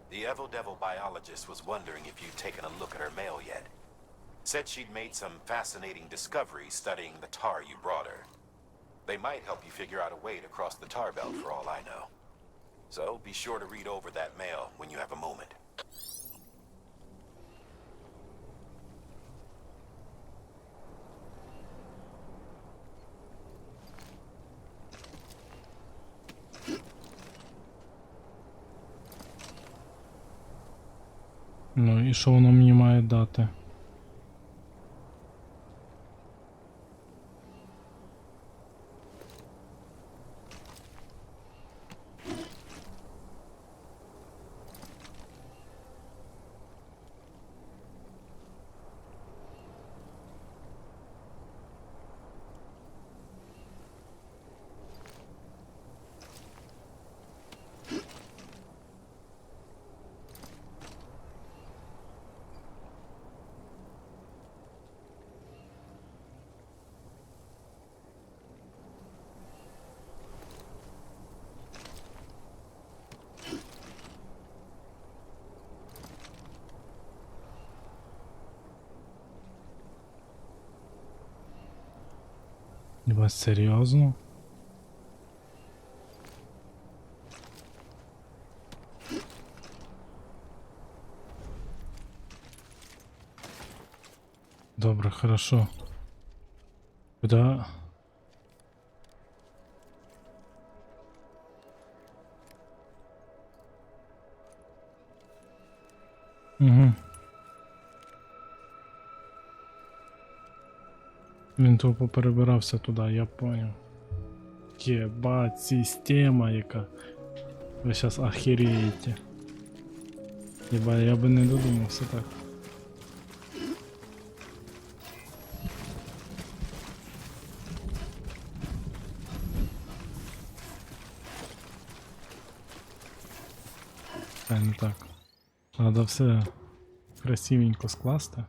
the Devil biologist was wondering if you'd taken a look at her mail yet. Said she'd made some fascinating discoveries studying the tar you brought her. They might help you figure out a way to cross the tar belt for all I know. So be sure to read over that mail when you have a moment. Ну і що воно мені має дати? Вас серйозно? Добре, хорошо. Куда? Угу. Він тупо перебирався туди, я понял. Єбать, система яка. Ви зараз охереєте. Єбать, я би не додумався так. Це не так. Треба все красивенько скласти.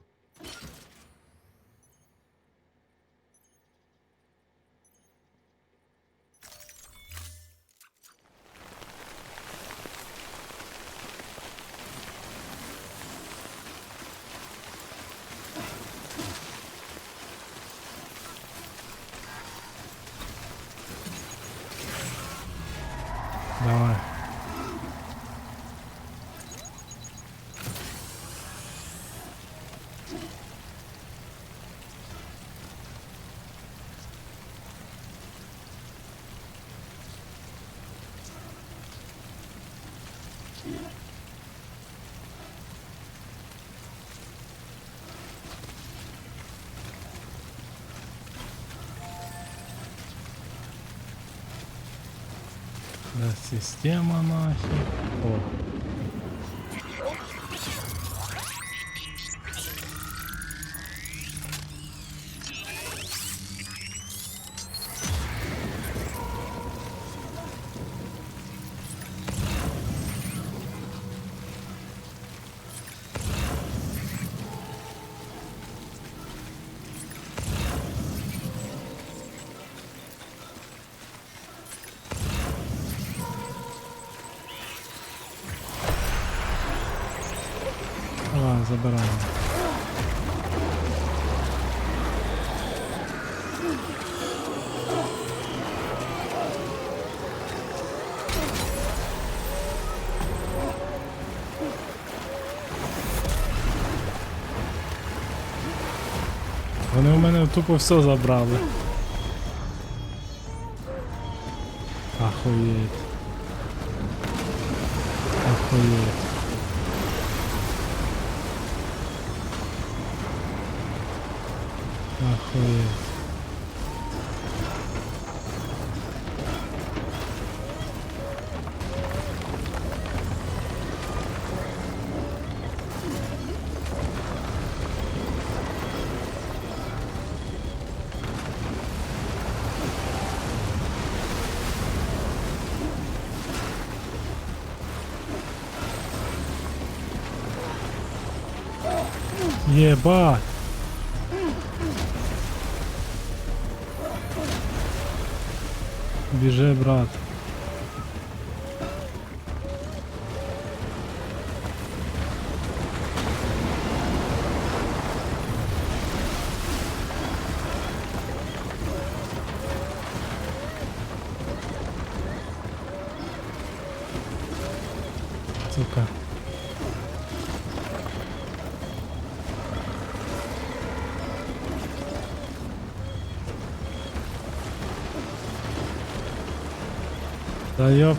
Давай. Да, система нахер. О. Ладно, забираємо. Вони у мене тупо все забрали. Охуєть. Охуєть. Охуеть. Ебать. Біжи, брат. Сука. Да ёп.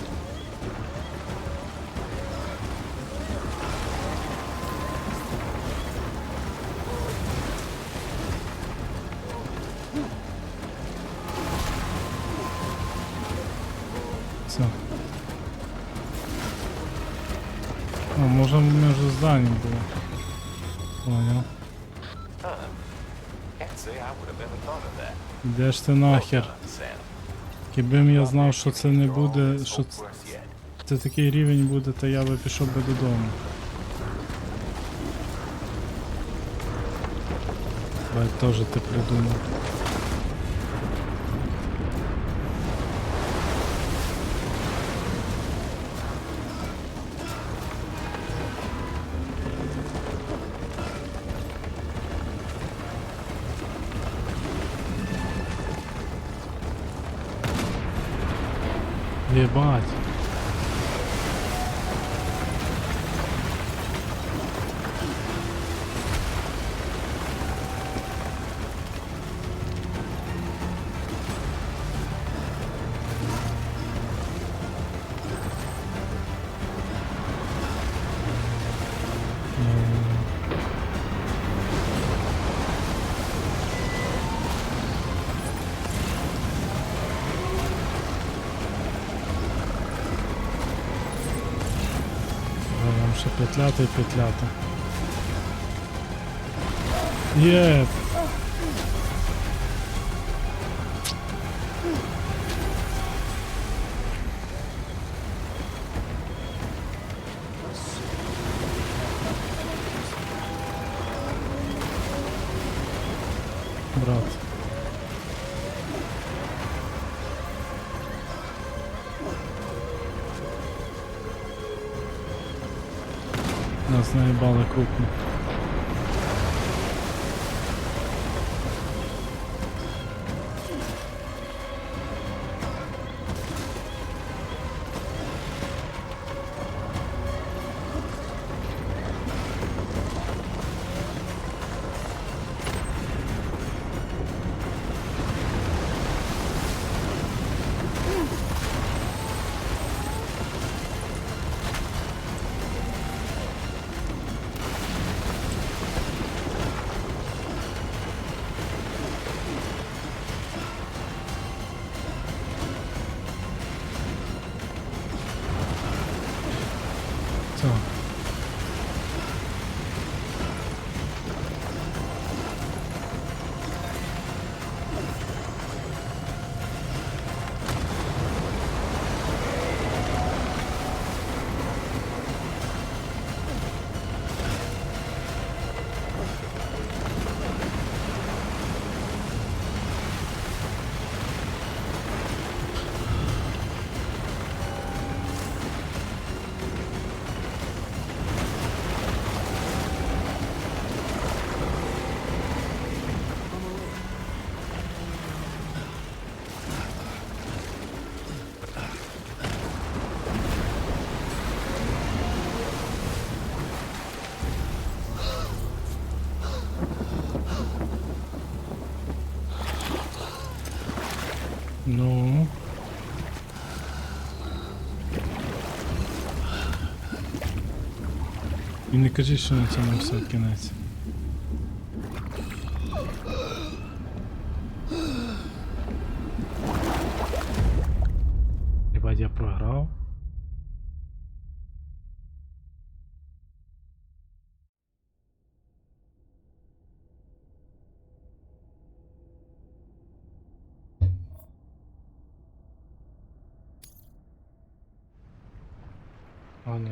Все. А, може между зданням було. Понял. Де ж ти нахер? Якби я знав, що це не буде, що це такий рівень буде, то я би пішов би додому. Бать, теж ти придумав. Ебать. Що петляти і петляти. Є! Брат. Нас наебало крупно. Так. Ну. І не кажи, що на цьому все кінець. Єбать, я програв. А, ні.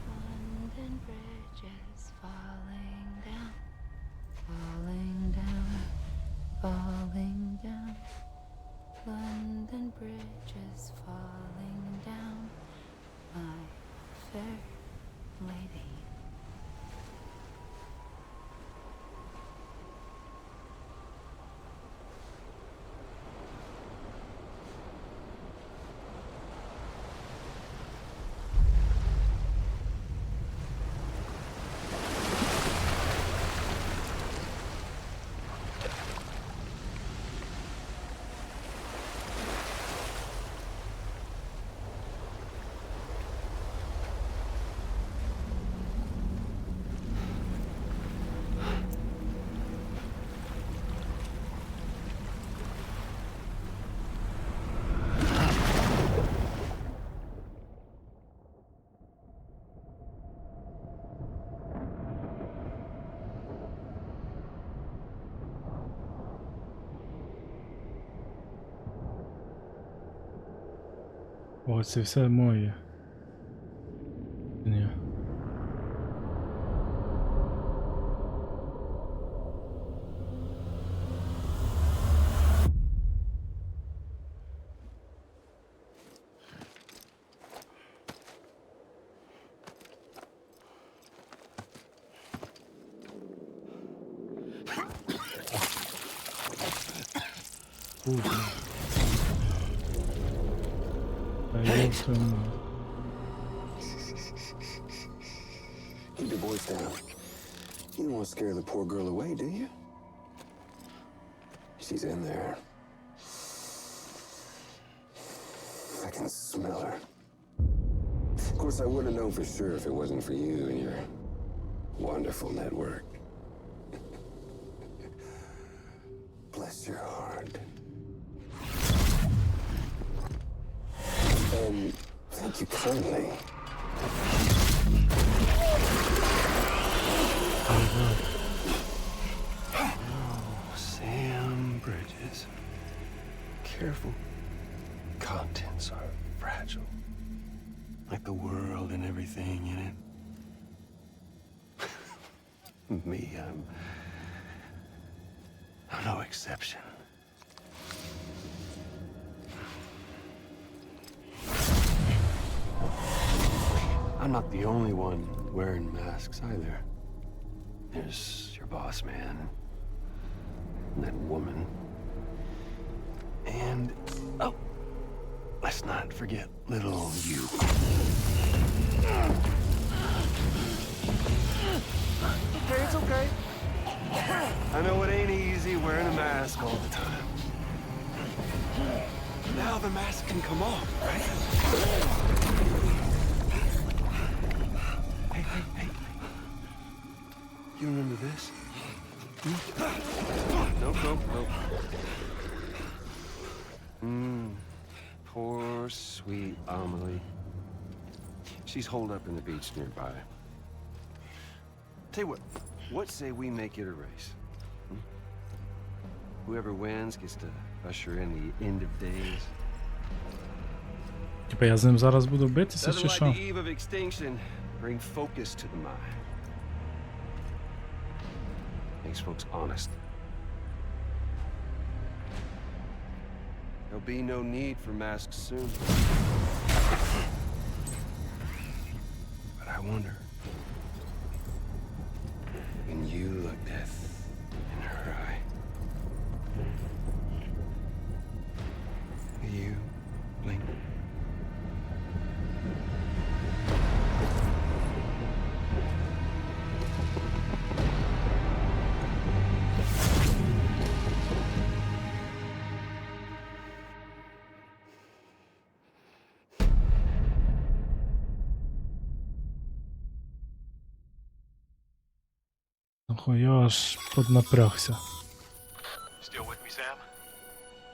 London Bridge is falling down, falling down, falling down. London Bridge is falling down, my fair lady. О, це все моє. Ні. Keep your voice down. You don't want to scare the poor girl away, do you? She's in there. smell her. Of course, I wouldn't have known for sure if it wasn't for you and your wonderful network. Bless your heart. And thank you kindly. Sam Bridges. Careful. Contents are fragile. Like the world and everything in it. Me, I'm no exception. I'm not the only one wearing masks either. There's your boss man, and that woman, and, oh, let's not forget little you. Okay, it's okay. I know it ain't easy wearing a mask all the time. Now the mask can come off, right? Hey. You remember this? Nope. Poor, sweet Amelie. She's holed up in the beach nearby. Tell you what say we make it a race? Whoever wins gets to usher in the end of days. Типа я з ним зараз буду битися, Doesn't чи like що? the eve of extinction bring focus to the mind. Makes folks honest. There'll be no need for masks soon. But I wonder, when you look death in her eye, will you blink? Охо, я аж поднапрягся. Still with me, Sam?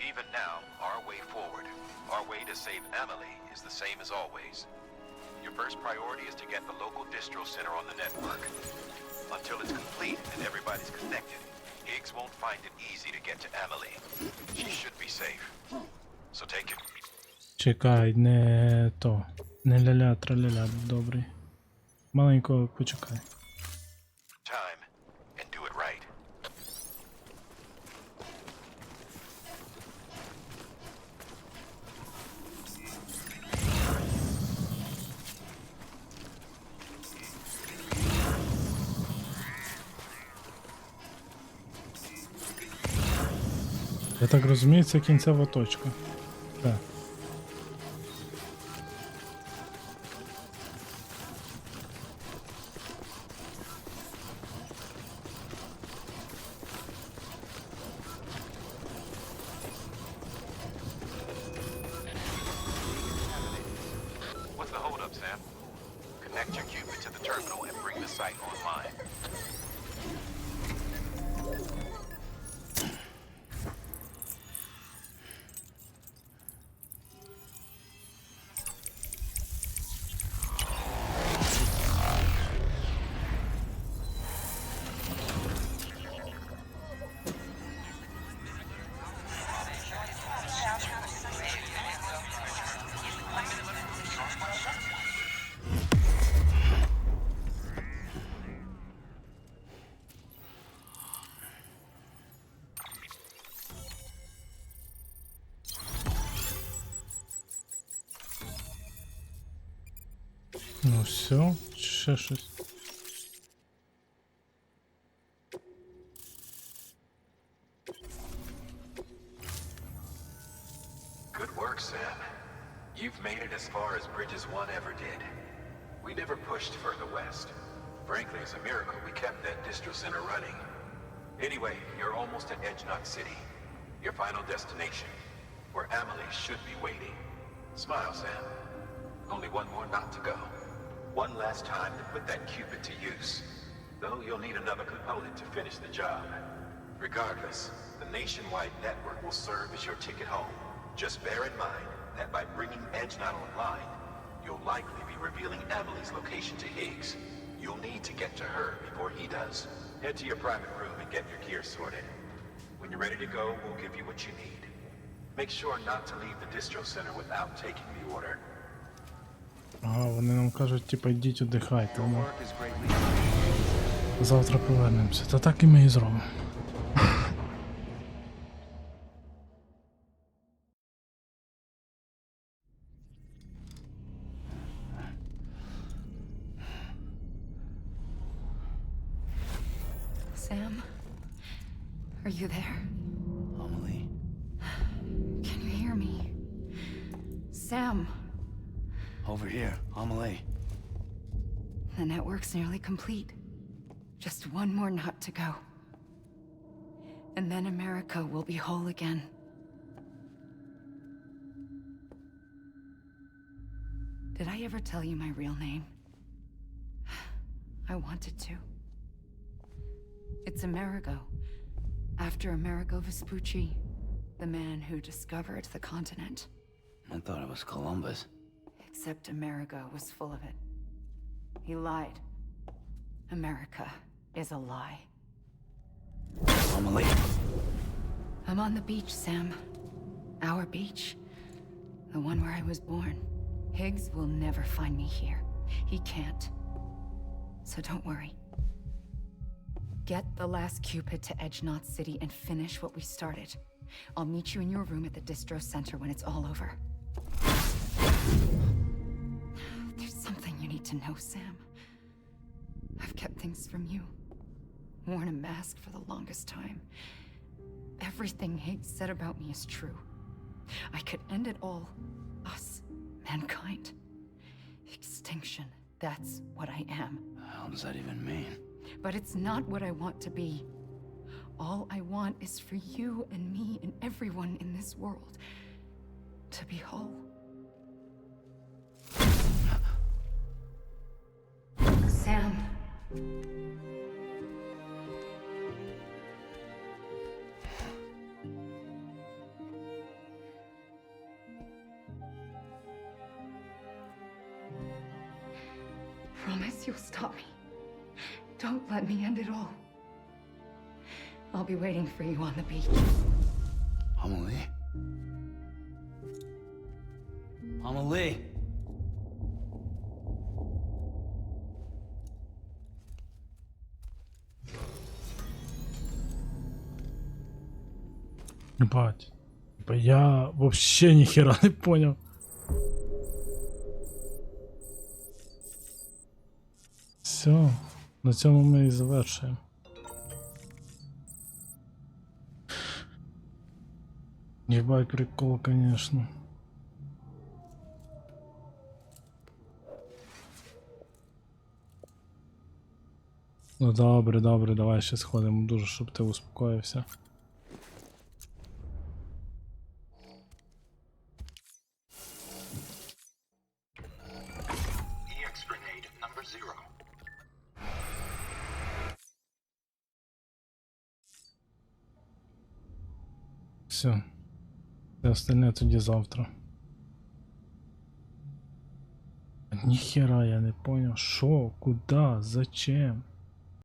Even now, our way forward, our way to save Emily is the same as always. Your first priority is to get the local distro center on the network. Until it's complete and everybody's connected, Higgs won't find it easy to get to Emily. She should be safe. So take it. Чекай, не то. Не ля-ля, траля-ля, добрий. Маленько почекай. Time and do it right. Я так розумію, це кінцева точка. Так. What's the holdup, Sam? Connect your Cupid to the terminal and bring the site online. Ну все, ще щось. Good work, Sam. You've made it as far as Bridges 1 ever did. We never pushed further west. Frankly, it's a miracle we kept that distro center running. Anyway, you're almost at Edge Knot City, your final destination, where Amelie should be waiting. Smile, Sam. Only one more knot to go. One last time to put that cupid to use. Though you'll need another component to finish the job. Regardless, the nationwide network will serve as your ticket home. Just bear in mind that by bringing EdgeNet online, you'll likely be revealing Emily's location to Higgs. You'll need to get to her before he does. Head to your private room and get your gear sorted. When you're ready to go, we'll give you what you need. Make sure not to leave the distro center without taking the order. Ага, вони нам кажуть, типа, йдіть віддихайте. Your Ну. work is greatly appreciated. Завтра повернемося. Та так і ми і зробимо. Sam, are you there? Amelie. Can you hear me? Sam, Over here, Amelie. the network's nearly complete. Just one more knot to go. And then America will be whole again. Did I ever tell you my real name? I wanted to. It's Amerigo, after Amerigo Vespucci, the man who discovered the continent. I thought it was Columbus. Except Amerigo was full of it. He lied. America is a lie. Amelie. I'm on the beach, Sam. Our beach. The one where I was born. Higgs will never find me here. He can't. So don't worry. Get the last Cupid to Edge Knot City and finish what we started. I'll meet you in your room at the distro center when it's all over. There's something you need to know, Sam. I've kept things from you. Worn a mask for the longest time. Everything Higgs said about me is true. I could end it all. Us. Mankind. Extinction. That's what I am. The hell does that even mean? But it's not what I want to be. All I want is for you and me and everyone in this world to be whole. Sam. Promise you'll stop me. Don't let me end it all. I'll be waiting for you on the beach. Amelie? Amelie! Ебать. Я вообще ни хера не понял. Все, на цьому ми і завершуємо. Ебать, прикол, конечно. Ну добре, добре, давай ще сходимо дуже, щоб ти успокоївся. Все. Все остальне тоді завтра. Ніхера я не понял. Шо? Куда? Зачем?